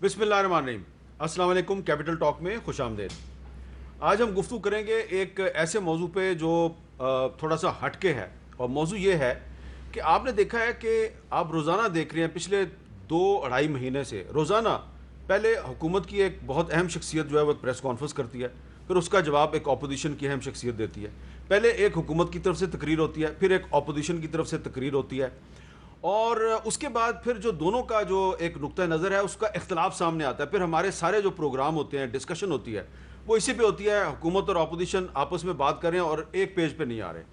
بسم اللہ الرحمن الرحیم. السلام علیکم. کیپٹل ٹاک میں خوش آمدید. آج ہم گفتگو کریں گے ایک ایسے موضوع پہ جو تھوڑا سا ہٹ کے ہے, اور موضوع یہ ہے کہ آپ نے دیکھا ہے کہ آپ روزانہ دیکھ رہے ہیں پچھلے 2-2.5 مہینے سے روزانہ پہلے حکومت کی ایک بہت اہم شخصیت جو ہے وہ ایک پریس کانفرنس کرتی ہے, پھر اس کا جواب ایک اپوزیشن کی اہم شخصیت دیتی ہے. پہلے ایک حکومت کی طرف سے تقریر ہوتی ہے, پھر ایک اپوزیشن کی طرف سے تقریر ہوتی ہے, اور اس کے بعد پھر جو دونوں کا جو ایک نقطہ نظر ہے اس کا اختلاف سامنے آتا ہے. پھر ہمارے سارے جو پروگرام ہوتے ہیں, ڈسکشن ہوتی ہے, وہ اسی پہ ہوتی ہے, حکومت اور اپوزیشن آپس میں بات کر رہے ہیں اور ایک پیج پہ نہیں آ رہے.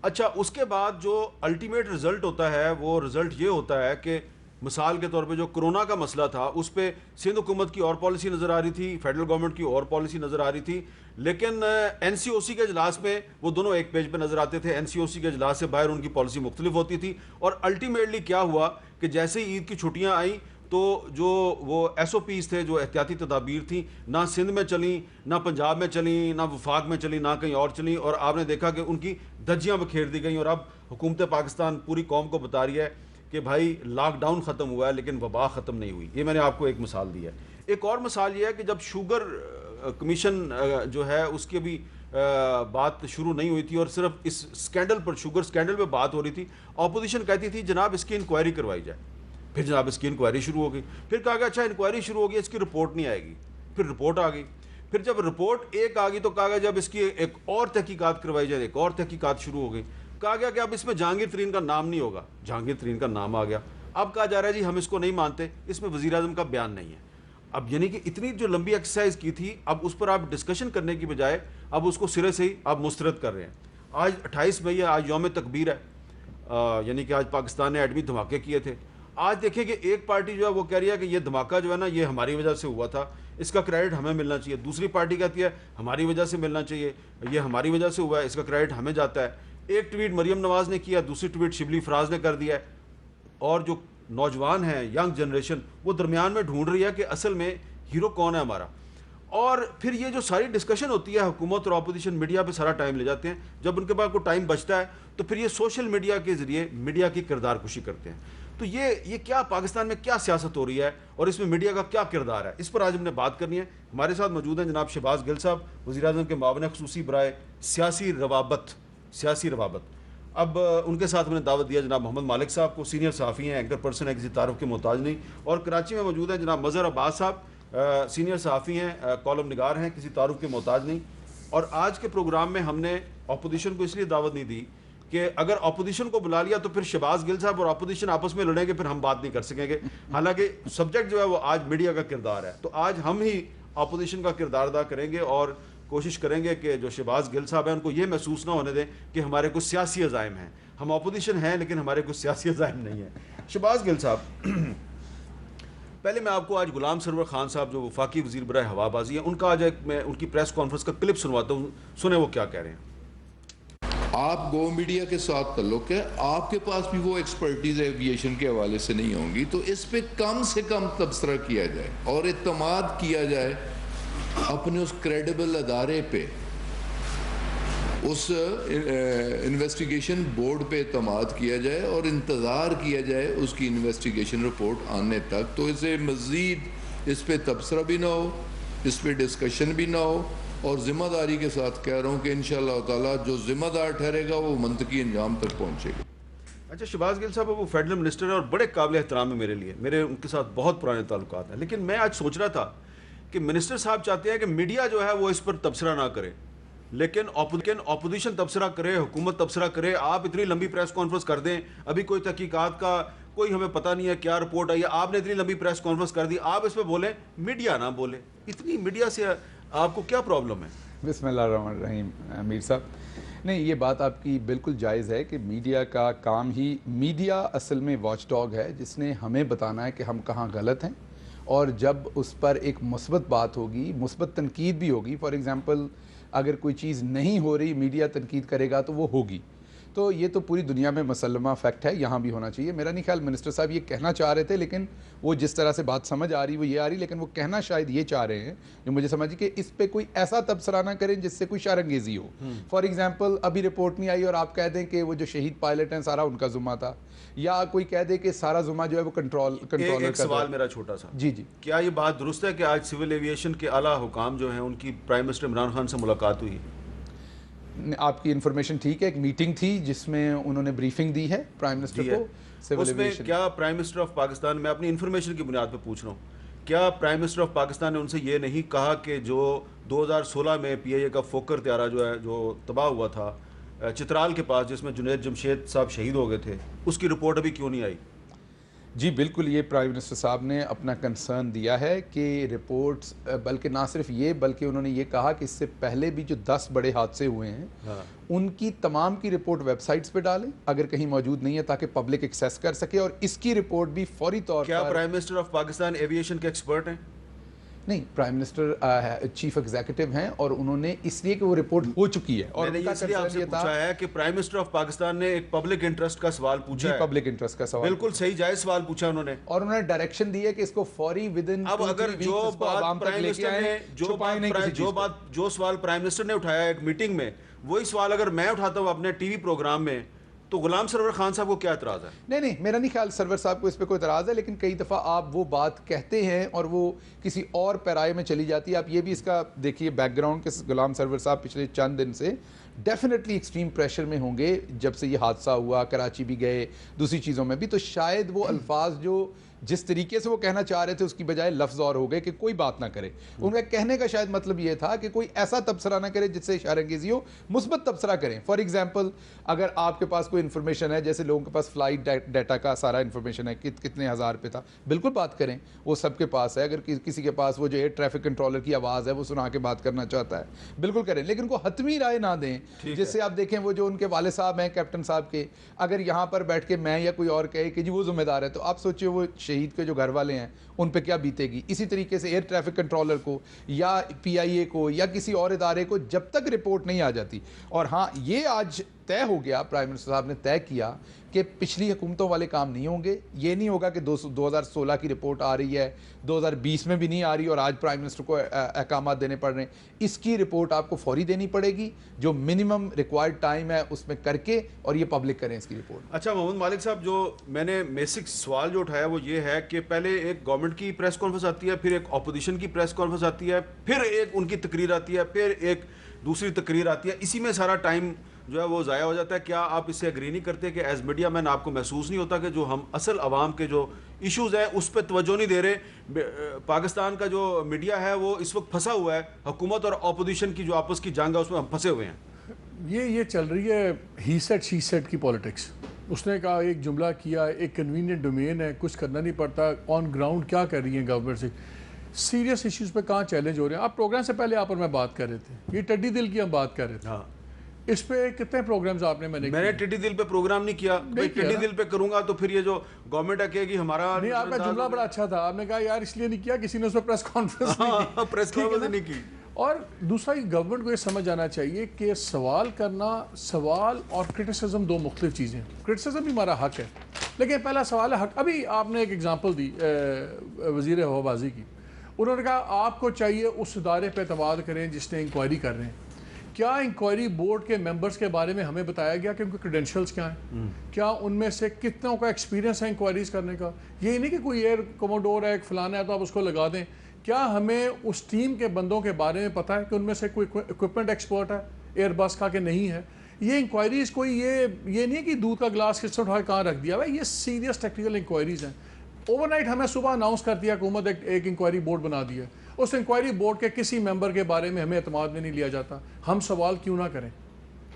اچھا, اس کے بعد جو الٹیمیٹ رزلٹ ہوتا ہے وہ رزلٹ یہ ہوتا ہے کہ مثال کے طور پہ جو کرونا کا مسئلہ تھا اس پہ سندھ حکومت کی اور پالیسی نظر آ رہی تھی, فیڈرل گورنمنٹ کی اور پالیسی نظر آ رہی تھی, لیکن این سی او سی کے اجلاس میں وہ دونوں ایک پیج پہ نظر آتے تھے. این سی او سی کے اجلاس سے باہر ان کی پالیسی مختلف ہوتی تھی, اور الٹیمیٹلی کیا ہوا کہ جیسے ہی عید کی چھٹیاں آئیں تو جو وہ ایس او پیز تھے, جو احتیاطی تدابیر تھیں, نہ سندھ میں چلیں, نہ پنجاب میں چلیں, نہ وفاق میں چلیں, نہ کہیں اور چلیں, اور آپ نے دیکھا کہ ان کی دھجیاں بکھیر دی گئیں. اور اب حکومت پاکستان پوری قوم کو بتا رہی ہے کہ بھائی لاک ڈاؤن ختم ہوا ہے لیکن وبا ختم نہیں ہوئی. یہ میں نے آپ کو ایک مثال دی ہے. ایک اور مثال یہ ہے کہ جب شوگر کمیشن جو ہے اس کی بھی بات شروع نہیں ہوئی تھی اور صرف اس سکینڈل پر, شوگر سکینڈل پہ بات ہو رہی تھی, اپوزیشن کہتی تھی جناب اس کی انکوائری کروائی جائے. پھر جناب اس کی انکوائری شروع ہو گئی, پھر کہا گیا اچھا انکوائری شروع ہو گئی, اس کی رپورٹ نہیں آئے گی. پھر رپورٹ آ گئی, پھر جب رپورٹ ایک آ گئی تو کہا گیا جب اس کی ایک اور تحقیقات کروائی جائے. ایک اور تحقیقات شروع ہو گئی, کہا گیا کہ اب اس میں جہانگیر ترین کا نام نہیں ہوگا. جہانگیر ترین کا نام آ گیا. اب کہا جا رہا ہے جی ہم اس کو نہیں مانتے, اس میں وزیر اعظم کا بیان نہیں ہے. اب یعنی کہ اتنی جو لمبی ایکسرسائز کی تھی, اب اس پر آپ ڈسکشن کرنے کی بجائے اب اس کو سرے سے ہی آپ مسترد کر رہے ہیں. آج 28 مئی ہے, آج یوم تکبیر ہے, یعنی کہ آج پاکستان نے ایٹمی دھماکے کیے تھے. آج دیکھیں کہ ایک پارٹی جو ہے وہ کہہ رہی ہے کہ یہ دھماکہ جو ہے نا یہ ہماری وجہ سے ہوا تھا, اس کا کریڈٹ ہمیں ملنا چاہیے. دوسری پارٹی کہتی ہے ہماری وجہ سے ملنا چاہیے, یہ ہماری وجہ سے ہوا ہے, اس کا کریڈٹ ہمیں جاتا ہے. ایک ٹویٹ مریم نواز نے کیا, دوسری ٹویٹ شبلی فراز نے کر دیا ہے, اور جو نوجوان ہیں, ینگ جنریشن, وہ درمیان میں ڈھونڈ رہی ہے کہ اصل میں ہیرو کون ہے ہمارا. اور پھر یہ جو ساری ڈسکشن ہوتی ہے, حکومت اور اپوزیشن میڈیا پہ سارا ٹائم لے جاتے ہیں. جب ان کے پاس کوئی ٹائم بچتا ہے تو پھر یہ سوشل میڈیا کے ذریعے میڈیا کی کردار کشی کرتے ہیں. تو یہ کیا پاکستان میں کیا سیاست ہو رہی ہے اور اس میں میڈیا کا کیا کردار ہے, اس پر آج ہم نے بات کرنی ہے. ہمارے ساتھ موجود ہیں جناب شہباز گل صاحب, وزیر اعظم کے معاون خصوصی برائے سیاسی روابط. اب ان کے ساتھ ہم نے دعوت دیا جناب محمد مالک صاحب کو, سینئر صحافی ہیں, اینکر پرسن ہیں, کسی تعارف کے محتاج نہیں. اور کراچی میں موجود ہیں جناب مظہر عباس صاحب, سینئر صحافی ہیں, کالم نگار ہیں, کسی تعارف کے محتاج نہیں. اور آج کے پروگرام میں ہم نے اپوزیشن کو اس لیے دعوت نہیں دی کہ اگر اپوزیشن کو بلا لیا تو پھر شہباز گل صاحب اور اپوزیشن آپس میں لڑیں گے, پھر ہم بات نہیں کر سکیں گے. حالانکہ سبجیکٹ جو ہے وہ آج میڈیا کا کردار ہے, تو آج ہم ہی اپوزیشن کا کردار ادا کریں گے اور کوشش کریں گے کہ جو شہباز گل صاحب ہیں ان کو یہ محسوس نہ ہونے دیں کہ ہمارے کچھ سیاسی عزائم ہیں. ہم اپوزیشن ہیں لیکن ہمارے کچھ سیاسی عزائم نہیں ہیں. شہباز گل صاحب, پہلے میں آپ کو آج غلام سرور خان صاحب جو وفاقی وزیر برائے ہوا بازی ہیں, ان کا آج میں ان کی پریس کانفرنس کا کلپ سنواتا ہوں, سنیں وہ کیا کہہ رہے ہیں. آپ گو میڈیا کے ساتھ تعلق ہے, آپ کے پاس بھی وہ ایکسپرٹیز ایویشن کے حوالے سے نہیں ہوں گی, تو اس پہ کم سے کم تبصرہ کیا جائے اور اعتماد کیا جائے اپنے اس کریڈیبل ادارے پہ, اس انویسٹیگیشن بورڈ پہ اعتماد کیا جائے اور انتظار کیا جائے اس کی انویسٹیگیشن رپورٹ آنے تک. تو اسے مزید اس پہ تبصرہ بھی نہ ہو, اس پہ ڈسکشن بھی نہ ہو, اور ذمہ داری کے ساتھ کہہ رہا ہوں کہ انشاءاللہ تعالیٰ جو ذمہ دار ٹھہرے گا وہ منطقی انجام تک پہنچے گا. اچھا, شہباز گل صاحب وہ فیڈرل منسٹر ہیں اور بڑے قابل احترام ہیں میرے لیے, میرے ان کے ساتھ بہت پرانے تعلقات ہیں. لیکن میں آج سوچ رہا تھا کہ منسٹر صاحب چاہتے ہیں کہ میڈیا جو ہے وہ اس پر تبصرہ نہ کرے, لیکن اپوزیشن تبصرہ کرے, حکومت تبصرہ کرے. آپ اتنی لمبی پریس کانفرنس کر دیں, ابھی کوئی تحقیقات کا کوئی ہمیں پتہ نہیں ہے کیا رپورٹ آئی ہے, آپ نے اتنی لمبی پریس کانفرنس کر دی, آپ اس پہ بولیں, میڈیا نہ بولے. اتنی میڈیا سے آپ کو کیا پرابلم ہے؟ بسم اللہ الرحمن الرحیم. امیر صاحب, نہیں, یہ بات آپ کی بالکل جائز ہے کہ میڈیا کا کام ہی, میڈیا اصل میں واچ ڈاگ ہے جس نے ہمیں بتانا ہے کہ ہم کہاں غلط ہیں, اور جب اس پر ایک مثبت بات ہوگی, مثبت تنقید بھی ہوگی. فار ایگزامپل اگر کوئی چیز نہیں ہو رہی, میڈیا تنقید کرے گا تو وہ ہوگی. تو یہ تو پوری دنیا میں مسلمہ فیکٹ ہے, یہاں بھی ہونا چاہیے. میرا نہیں خیال منسٹر صاحب یہ کہنا چاہ رہے تھے, لیکن وہ جس طرح سے بات سمجھ آ رہی وہ یہ آ رہی, لیکن وہ کہنا شاید یہ چاہ رہے ہیں جو مجھے سمجھ کہ اس پہ کوئی ایسا تبصرہ نہ کریں جس سے کوئی شرانگیزی ہو. فار ایگزامپل ابھی رپورٹ نہیں آئی اور آپ کہہ دیں کہ وہ جو شہید پائلٹ ہیں سارا ان کا ذمہ تھا, یا کوئی کہہ دے کہ سارا ذمہ جو ہے وہ کنٹرولر ایک سوال میرا چھوٹا سا, جی کیا یہ بات درست ہے کہ آج سول ایویشن کے اعلیٰ حکام جو ہیں ان کی پرائم منسٹر عمران خان سے ملاقات ہوئی؟ آپ کی انفارمیشن ٹھیک ہے, ایک میٹنگ تھی جس میں انہوں نے بریفنگ دی ہے پرائم منسٹر کو. اس میں کیا پرائم منسٹر آف پاکستان, میں اپنی انفارمیشن کی بنیاد پہ پوچھ رہا ہوں, کیا پرائم منسٹر آف پاکستان نے ان سے یہ نہیں کہا کہ جو 2016 میں پی آئی اے کا فوکر طیارہ جو ہے جو تباہ ہوا تھا چترال کے پاس جس میں جنید جمشید صاحب شہید ہو گئے تھے, اس کی رپورٹ ابھی کیوں نہیں آئی؟ جی بالکل, یہ پرائم منسٹر صاحب نے اپنا کنسرن دیا ہے کہ رپورٹس, بلکہ نہ صرف یہ بلکہ انہوں نے یہ کہا کہ اس سے پہلے بھی جو 10 بڑے حادثے ہوئے ہیں ان کی تمام کی رپورٹ ویب سائٹس پہ ڈالیں اگر کہیں موجود نہیں ہے, تاکہ پبلک ایکسیس کر سکے, اور اس کی رپورٹ بھی فوری طور پر. کیا prime minister of Pakistan aviation کے ایکسپرٹ ہیں؟ نہیں, پرائم منسٹر چیف ایگزیکٹو ہیں اور انہوں نے اس لیے کہ وہ رپورٹ ہو چکی ہے, اور میں نے اس لیے آپ سے پوچھا ہے کہ پرائم منسٹر آف پاکستان نے ایک پبلک انٹرسٹ کا سوال پوچھا ہے. پبلک انٹرسٹ کا سوال بالکل صحیح جائز سوال پوچھا انہوں نے, اور انہوں نے ڈائریکشن دی ہے کہ اس کو فوری ودن. اب اگر جو بات پرائم منسٹر نے جو سوال پرائم منسٹر نے اٹھایا ایک میٹنگ میں, وہی سوال اگر میں اٹھاتا ہوں اپنے ٹی وی پروگرام میں, تو غلام سرور خان صاحب کو کیا اعتراض ہے؟ نہیں, میرا نہیں خیال سرور صاحب کو اس پہ کوئی اعتراض ہے, لیکن کئی دفعہ آپ وہ بات کہتے ہیں اور وہ کسی اور پیرائے میں چلی جاتی ہے. آپ یہ بھی اس کا دیکھیے بیک گراؤنڈ کہ غلام سرور صاحب پچھلے چند دن سے ڈیفینیٹلی ایکسٹریم پریشر میں ہوں گے. جب سے یہ حادثہ ہوا کراچی بھی گئے, دوسری چیزوں میں بھی, تو شاید وہ الفاظ جو جس طریقے سے وہ کہنا چاہ رہے تھے اس کی بجائے لفظ اور ہو گئے کہ کوئی بات نہ کرے. ان کا کہنے کا شاید مطلب یہ تھا کہ کوئی ایسا تبصرہ نہ کرے جس سے اشارہ انگیزی ہو, مثبت تبصرہ کریں. فار ایگزامپل اگر آپ کے پاس کوئی انفارمیشن ہے, جیسے لوگوں کے پاس فلائٹ ڈیٹا کا سارا انفارمیشن ہے, کتنے ہزار پہ تھا, بالکل بات کریں, وہ سب کے پاس ہے. اگر کسی کے پاس وہ جو ایئر ٹریفک کنٹرولر کی آواز ہے وہ سنا کے بات کرنا چاہتا ہے, بالکل کریں, لیکن کو حتمی رائے نہ دیں. جس سے آپ دیکھیں وہ جو ان کے والد صاحب ہیں کیپٹن صاحب کے, اگر یہاں پر بیٹھ کے میں یا کوئی اور کہے کہ جی وہ ذمہ دار ہے, تو آپ سوچیں وہ شہید کے جو گھر والے ہیں ان پہ کیا بیتے گی. اسی طریقے سے ایئر ٹریفک کنٹرولر کو یا پی آئی اے کو یا کسی اور ادارے کو جب تک رپورٹ نہیں آ جاتی. اور ہاں یہ آج طے ہو گیا, پرائم منسٹر صاحب نے طے کیا کہ پچھلی حکومتوں والے کام نہیں ہوں گے. یہ نہیں ہوگا کہ 2016 کی رپورٹ آ رہی ہے, 2020 میں بھی نہیں آ رہی اور آج پرائم منسٹر کو احکامات دینے پڑ رہے ہیں. اس کی رپورٹ آپ کو فوری دینی پڑے گی, جو منیمم ریکوائرڈ ٹائم ہے اس میں کر کے, اور یہ پبلک کریں اس کی رپورٹ. اچھا محمد مالک صاحب, جو میں نے بیسک سوال جو اٹھایا وہ یہ ہے کہ پہلے ایک گورنمنٹ کی پریس کانفرنس آتی ہے, پھر ایک اپوزیشن کی پریس کانفرنس آتی ہے, پھر ایک ان کی تقریر آتی ہے, پھر ایک دوسری تقریر آتی ہے, اسی میں سارا ٹائم جو ہے وہ ضائع ہو جاتا ہے. کیا آپ اس سے اگری نہیں کرتے کہ ایز میڈیا مین آپ کو محسوس نہیں ہوتا کہ جو ہم اصل عوام کے جو ایشوز ہیں اس پہ توجہ نہیں دے رہے؟ پاکستان کا جو میڈیا ہے وہ اس وقت پھنسا ہوا ہے, حکومت اور اپوزیشن کی جو آپس کی جنگ ہے اس میں ہم پھنسے ہوئے ہیں. یہ چل رہی ہے ہی سیٹ شی سیٹ کی پالیٹکس. اس نے کہا, ایک جملہ کیا, ایک کنوینئنٹ ڈومین ہے, کچھ کرنا نہیں پڑتا. آن گراؤنڈ کیا کر رہی ہیں گورنمنٹ سے, سیریس ایشوز پہ کہاں چیلنج ہو رہے ہیں. آپ پروگرام سے پہلے آپ اور میں بات کر رہے تھے, یہ ٹڈی دل کی ہم بات کر رہے تھے. اس پہ کتنے پروگرامز آپ نے؟ میں نے ٹڈی دل پہ پروگرام نہیں کیا. ٹڈی دل پہ کروں گا تو پھر یہ جو گورنمنٹ ہے کہے گی ہمارا نہیں. آپ کا جملہ بڑا اچھا تھا, آپ نے کہا یار اس لیے نہیں کیا, کسی نے اس پہ پریس کانفرنس نہیں کی. اور دوسرا گورنمنٹ کو یہ سمجھ آنا چاہیے کہ سوال کرنا, سوال اور کرٹیسزم دو مختلف چیزیں ہیں. کرٹیسزم بھی ہمارا حق ہے, لیکن پہلا سوال ہے حق. ابھی آپ نے ایک ایگزامپل دی وزیر ہوابازی کی, انہوں نے کہا آپ کو چاہیے اس ادارے پہ اعتماد کریں جس نے انکوائری کر رہے ہیں. کیا انکوائری بورڈ کے ممبرز کے بارے میں ہمیں بتایا گیا کہ ان کے کریڈینشلز کیا ہیں؟ کیا ان میں سے کتنوں کا ایکسپیرینس ہے انکوائریز کرنے کا؟ یہ نہیں کہ کوئی ایئر کوموڈور ہے, ایک فلانا ہے تو آپ اس کو لگا دیں. کیا ہمیں اس ٹیم کے بندوں کے بارے میں پتہ ہے کہ ان میں سے کوئی اکوپمنٹ ایکسپرٹ ہے ایئر بس کا کہ نہیں ہے؟ یہ انکوائریز کوئی یہ نہیں ہے کہ دودھ کا گلاس کس طرح کہاں رکھ دیا ہے, یہ سیریس ٹیکنیکل انکوائریز ہیں. اوور نائٹ ہمیں صبح اناؤنس کر دیا حکومت ایک انکوائری بورڈ بنا دیا, اس انکوائری بورڈ کے کسی ممبر کے بارے میں ہمیں اعتماد میں نہیں لیا جاتا. ہم سوال کیوں نہ کریں؟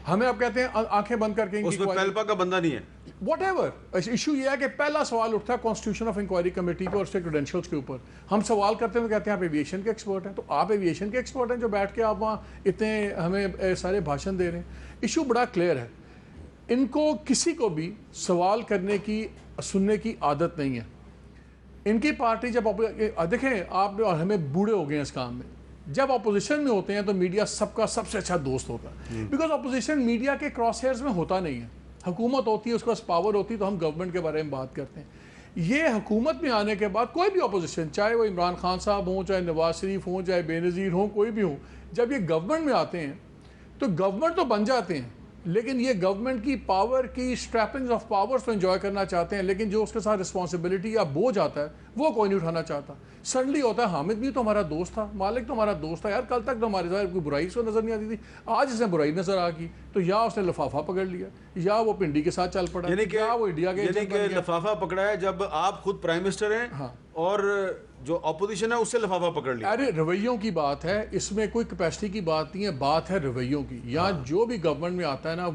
ہمیں آپ کہتے ہیں آنکھیں بند کر کے, اس میں پیلپا کا بندہ نہیں ہے. واٹ ایور ایشو یہ ہے کہ پہلا سوال اٹھتا ہے کانسٹیٹیوشن آف انکوائری کمیٹی پہ اور اس کے کریڈینشلز کے اوپر. ہم سوال کرتے ہیں تو کہتے ہیں آپ ایویشن کے ایکسپرٹ ہیں. تو آپ ایویشن کے ایکسپرٹ ہیں جو بیٹھ کے آپ وہاں اتنے ہمیں سارے بھاشن دے رہے ہیں. ایشو بڑا کلیئر ہے. ان کو کسی کو بھی سوال کرنے کی, سننے کی عادت نہیں ہے. ان کی پارٹی جب دیکھیں آپ اور ہمیں بوڑھے ہو گئے ہیں اس کام میں, جب اپوزیشن میں ہوتے ہیں تو میڈیا سب کا سب سے اچھا دوست ہوتا ہے, بیکاز اپوزیشن میڈیا کے کراس ہیئرز میں ہوتا نہیں ہے. حکومت ہوتی ہے, اس کے پاس پاور ہوتی ہے, تو ہم گورنمنٹ کے بارے میں بات کرتے ہیں. یہ حکومت میں آنے کے بعد کوئی بھی اپوزیشن, چاہے وہ عمران خان صاحب ہوں, چاہے نواز شریف ہوں, چاہے بے نظیر ہوں, کوئی بھی ہوں, جب یہ گورنمنٹ میں آتے ہیں تو گورنمنٹ تو بن جاتے ہیں, لیکن یہ گورنمنٹ کی پاور کی اسٹریپنگز آف پاورز تو انجوائے کرنا چاہتے ہیں, لیکن جو اس کے ساتھ رسپانسبلٹی یا بوجھ آتا ہے وہ کوئی نہیں اٹھانا چاہتا. سڈنلی ہوتا ہے حامد بھی تو ہمارا دوست تھا, مالک تو ہمارا دوست تھا یار, کل تک تو ہمارے ظاہر کوئی برائی سے نظر نہیں آتی تھی, آج اس نے برائی نظر آ گئی تو یا اس نے لفافہ پکڑ لیا, یا وہ پنڈی کے ساتھ چل پڑا, یا وہ انڈیا کے یعنی کہ لفافہ پکڑا ہے جب آپ خود پرائم منسٹر ہیں اور جو اپوزیشن ہے اس سے لفافہ پکڑ لیا. ارے رویوں کی بات ہے, اس میں کوئی کیپیسٹی کی بات نہیں ہے, بات ہے رویوں کی. یہاں جو بھی گورنمنٹ میں آتا ہے نا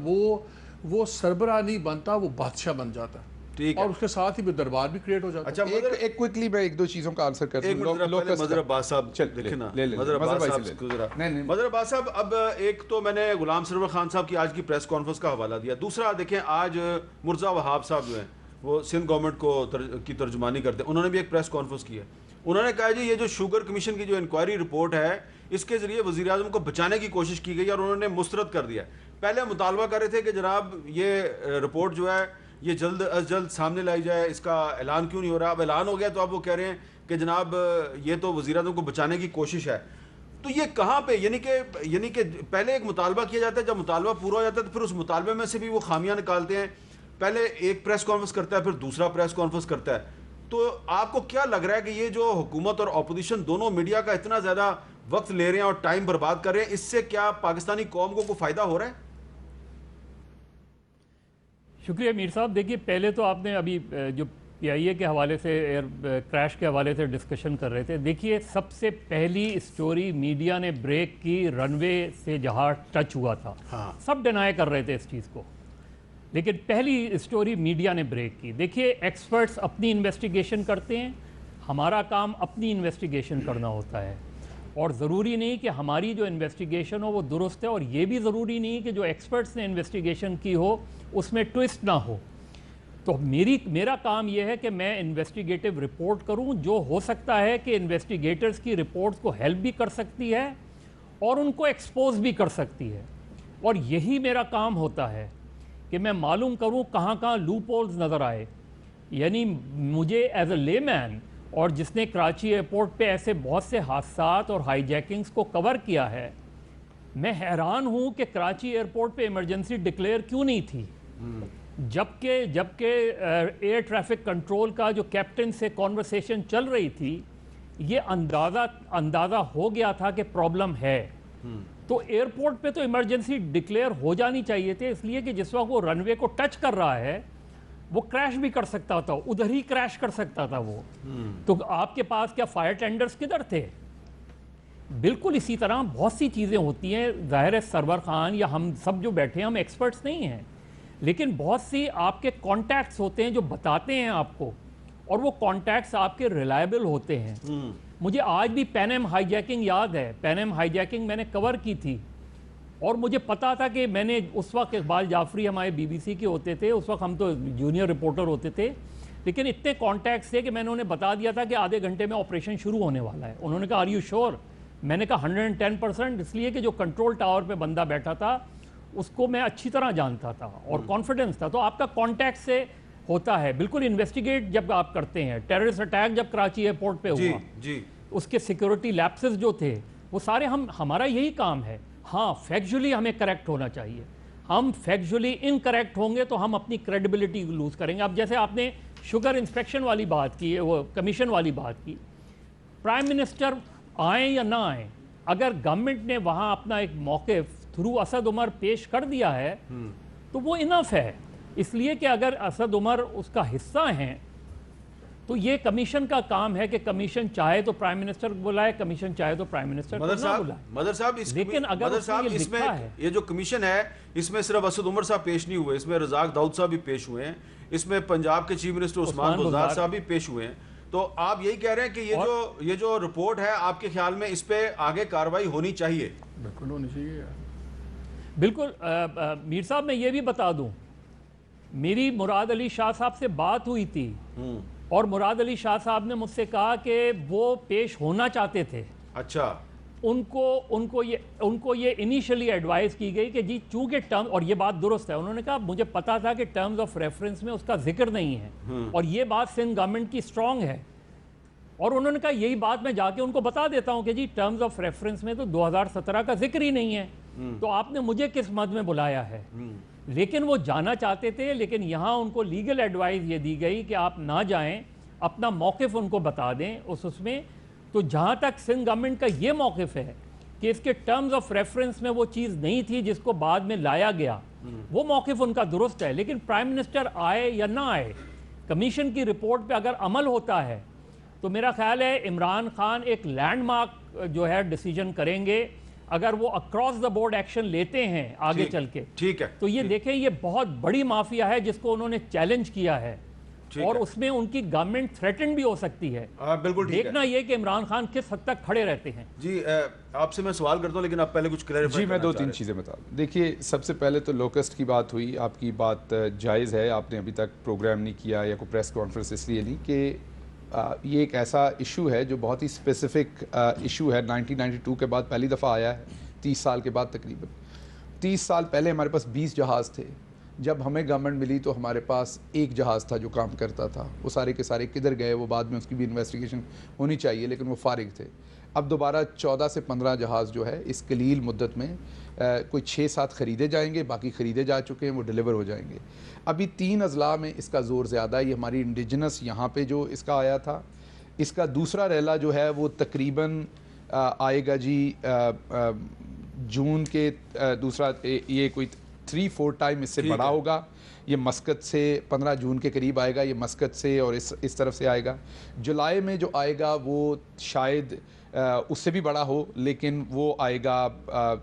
وہ سربراہ نہیں بنتا, وہ بادشاہ بن جاتا ہے, اور اس کے ساتھ ہی دربار بھی کریٹ ہو جاتا ہے. اچھا ایک کوئکلی میں ایک دو چیزوں کا آنسر کرتا ہوں. مظہر عباس صاحب دیکھیں نا, مظہر عباس صاحب, اب ایک تو میں نے غلام سرور خان صاحب کی آج کی پریس کانفرنس کا حوالہ دیا, دوسرا دیکھیں آج مرزا وہاب صاحب جو ہیں وہ سندھ گورنمنٹ کو کی ترجمانی کرتے ہیں, انہوں نے بھی ایک پریس کانفرنس کی ہے. انہوں نے کہا جی یہ جو شوگر کمیشن کی جو انکوائری رپورٹ ہے اس کے ذریعے وزیر اعظم کو بچانے کی کوشش کی گئی اور انہوں نے مسترد کر دیا. پہلے مطالبہ کر رہے تھے کہ جناب یہ رپورٹ جو ہے یہ جلد از جلد سامنے لائی جائے, اس کا اعلان کیوں نہیں ہو رہا. اب اعلان ہو گیا تو اب وہ کہہ رہے ہیں کہ جناب یہ تو وزیر اعظم کو بچانے کی کوشش ہے. تو یہ کہاں پہ, یعنی کہ پہلے ایک مطالبہ کیا جاتا ہے, جب مطالبہ پورا ہو جاتا ہے تو پھر اس مطالبے میں سے بھی وہ خامیاں نکالتے ہیں. پہلے ایک پریس کانفرنس کرتا ہے, پھر دوسرا پریس کانفرنس کرتا ہے. تو آپ کو کیا لگ رہا ہے کہ یہ جو حکومت اور اپوزیشن دونوں میڈیا کا اتنا زیادہ وقت لے رہے ہیں اور ٹائم برباد کر رہے ہیں, اس سے کیا پاکستانی قوم کو کوئی فائدہ ہو رہا ہے؟ شکریہ میر صاحب. دیکھیے پہلے تو آپ نے ابھی جو پی آئی اے کے حوالے سے ایئر کریش کے حوالے سے ڈسکشن کر رہے تھے, دیکھیے سب سے پہلی اسٹوری میڈیا نے بریک کی رن وے سے جہاز ٹچ ہوا تھا. سب ڈینائی کر رہے تھے اس چیز کو, لیکن پہلی اسٹوری میڈیا نے بریک کی. دیکھیے ایکسپرٹس اپنی انویسٹیگیشن کرتے ہیں, ہمارا کام اپنی انویسٹیگیشن کرنا ہوتا ہے, اور ضروری نہیں کہ ہماری جو انویسٹیگیشن ہو وہ درست ہے, اور یہ بھی ضروری نہیں کہ جو ایکسپرٹس نے انویسٹیگیشن کی ہو اس میں ٹوسٹ نہ ہو. تو میرا کام یہ ہے کہ میں انویسٹیگیٹو رپورٹ کروں, جو ہو سکتا ہے کہ انویسٹیگیٹرز کی رپورٹس کو ہیلپ بھی کر سکتی ہے اور ان کو ایکسپوز بھی کر سکتی ہے, اور یہی میرا کام ہوتا ہے کہ میں معلوم کروں کہاں کہاں لوپ ہولز نظر آئے. یعنی مجھے ایز اے لے مین, اور جس نے کراچی ایئرپورٹ پہ ایسے بہت سے حادثات اور ہائی جیکنگز کو کور کیا ہے, میں حیران ہوں کہ کراچی ایئرپورٹ پہ ایمرجنسی ڈکلیئر کیوں نہیں تھی, جبکہ ایئر ٹریفک کنٹرول کا جو کیپٹن سے کانورسیشن چل رہی تھی, یہ اندازہ ہو گیا تھا کہ پرابلم ہے. تو ایئرپورٹ پہ تو ایمرجنسی ڈکلیئر ہو جانی چاہیے تھے, اس لیے کہ جس وقت وہ رن وے کو ٹچ کر رہا ہے وہ کریش بھی کر سکتا تھا, ادھر ہی کریش کر سکتا تھا وہ. تو آپ کے پاس کیا فائر ٹینڈرز کدھر تھے؟ بالکل اسی طرح بہت سی چیزیں ہوتی ہیں. ظاہر ہے سرور خان یا ہم سب جو بیٹھے ہیں ہم ایکسپرٹس نہیں ہیں, لیکن بہت سی آپ کے کانٹیکٹس ہوتے ہیں جو بتاتے ہیں آپ کو, اور وہ کانٹیکٹس آپ کے ریلائبل ہوتے ہیں. مجھے آج بھی پین ایم ہائی جیکنگ یاد ہے. پین ایم ہائی جیکنگ میں نے کور کی تھی, اور مجھے پتا تھا کہ میں نے اس وقت اقبال جعفری ہمارے بی بی سی کے ہوتے تھے, اس وقت ہم تو جونیئر رپورٹر ہوتے تھے, لیکن اتنے کانٹیکٹس تھے کہ میں نے انہیں بتا دیا تھا کہ آدھے گھنٹے میں آپریشن شروع ہونے والا ہے. انہوں نے کہا آر یو شیور؟ میں نے کہا 110%, اس لیے کہ جو کنٹرول ٹاور پہ بندہ بیٹھا تھا اس کو میں اچھی طرح جانتا تھا اور کانفیڈنس تھا. تو آپ کا کانٹیکٹ سے ہوتا ہے. بالکل انویسٹیگیٹ جب آپ کرتے ہیں, ٹیررسٹ اٹیک جب کراچی ایئرپورٹ پہ ہوا, اس کے سیکورٹی لیپسز جو تھے وہ سارے ہمارا یہی کام ہے. ہاں فیکچولی ہمیں کریکٹ ہونا چاہیے, ہم فیکچولی انکریکٹ ہوں گے تو ہم اپنی کریڈیبلٹی لوز کریں گے. اب جیسے آپ نے شوگر انسپیکشن والی بات کی, وہ کمیشن والی بات کی, پرائم منسٹر آئیں یا نہ آئیں, اگر گورنمنٹ نے وہاں اپنا ایک موقف تھرو اسد عمر پیش کر دیا ہے تو وہ انف ہے. اس لیے کہ اگر اسد عمر اس کا حصہ ہیں تو یہ کمیشن کا کام ہے کہ کمیشن چاہے تو پرائم منسٹر بلائے, کمیشن چاہے تو پرائم منسٹر نہ بلائے. مدر صاحب لیکن اگر اس میں یہ جو کمیشن ہے اس میں صرف اسد عمر صاحب پیش نہیں ہوئے, اس میں رزاق داؤد صاحب بھی پیش ہوئے ہیں, اس میں پنجاب کے چیف منسٹر عثمان بزدار صاحب بھی پیش ہوئے ہیں. تو آپ یہی کہہ رہے ہیں کہ یہ جو رپورٹ ہے آپ کے خیال میں اس پہ آگے کارروائی ہونی چاہیے؟ بالکل ہونی چاہیے. بالکل. میر صاحب میں یہ بھی بتا دوں, میری مراد علی شاہ صاحب سے بات ہوئی تھی, اور مراد علی شاہ صاحب نے مجھ سے کہا کہ وہ پیش ہونا چاہتے تھے. اچھا. ان کو یہ انیشلی ایڈوائز کی گئی کہ جی چونکہ ٹرم، اور یہ بات درست ہے، انہوں نے کہا مجھے پتا تھا کہ ٹرمز آف ریفرنس میں اس کا ذکر نہیں ہے، اور یہ بات سندھ گورنمنٹ کی اسٹرانگ ہے، اور انہوں نے کہا یہی بات میں جا کے ان کو بتا دیتا ہوں کہ جی ٹرمز آف ریفرنس میں تو 2017 کا ذکر ہی نہیں ہے، تو آپ نے مجھے کس مد میں بلایا ہے؟ لیکن وہ جانا چاہتے تھے، لیکن یہاں ان کو لیگل ایڈوائز یہ دی گئی کہ آپ نہ جائیں، اپنا موقف ان کو بتا دیں اس میں. تو جہاں تک سندھ گورنمنٹ کا یہ موقف ہے کہ اس کے ٹرمز آف ریفرنس میں وہ چیز نہیں تھی جس کو بعد میں لایا گیا، وہ موقف ان کا درست ہے. لیکن پرائم منسٹر آئے یا نہ آئے، کمیشن کی رپورٹ پہ اگر عمل ہوتا ہے تو میرا خیال ہے عمران خان ایک لینڈ مارک جو ہے ڈیسیجن کریں گے اگر وہ اکراس دا بورڈ ایکشن لیتے ہیں آگے چل کے. ٹھیک ہے، تو یہ دیکھیں یہ بہت بڑی مافیا ہے جس کو انہوں نے چیلنج کیا ہے، اور اس میں ان کی گورنمنٹ تھریٹن بھی ہو سکتی ہے. بالکل ٹھیک ہے. دیکھنا یہ کہ عمران خان کس حد تک کھڑے رہتے ہیں. جی آپ سے میں سوال کرتا ہوں لیکن آپ پہلے کچھ کلیریفائی. جی میں 2-3 چیزیں بتا دوں. دیکھیے سب سے پہلے تو لوکسٹ کی بات ہوئی، آپ کی بات جائز ہے، آپ نے ابھی تک پروگرام نہیں کیا یا کوئی پریس کانفرنس اس لیے نہیں کہ یہ ایک ایسا ایشو ہے جو بہت ہی اسپیسیفک ایشو ہے. 1992 کے بعد پہلی دفعہ آیا ہے، 30 سال کے بعد تقریباً. 30 سال پہلے ہمارے پاس 20 جہاز تھے. جب ہمیں گورنمنٹ ملی تو ہمارے پاس ایک جہاز تھا جو کام کرتا تھا. وہ سارے کے سارے کدھر گئے وہ بعد میں اس کی بھی انویسٹیگیشن ہونی چاہیے، لیکن وہ فارغ تھے. اب دوبارہ 14 سے 15 جہاز جو ہے اس قلیل مدت میں کوئی 6-7 خریدے جائیں گے، باقی خریدے جا چکے ہیں، وہ ڈیلیور ہو جائیں گے. ابھی 3 اضلاع میں اس کا زور زیادہ ہے. یہ ہماری انڈیجنس یہاں پہ جو اس کا آیا تھا، اس کا دوسرا ریلا جو ہے وہ تقریباً آئے گا جی جون کے دوسرا، یہ کوئی 3-4 ٹائم اس سے بڑا ہوگا. یہ مسقط سے 15 جون کے قریب آئے گا، یہ مسقط سے اور اس طرف سے آئے گا. جولائی میں جو آئے گا وہ شاید اس سے بھی بڑا ہو، لیکن وہ آئے گا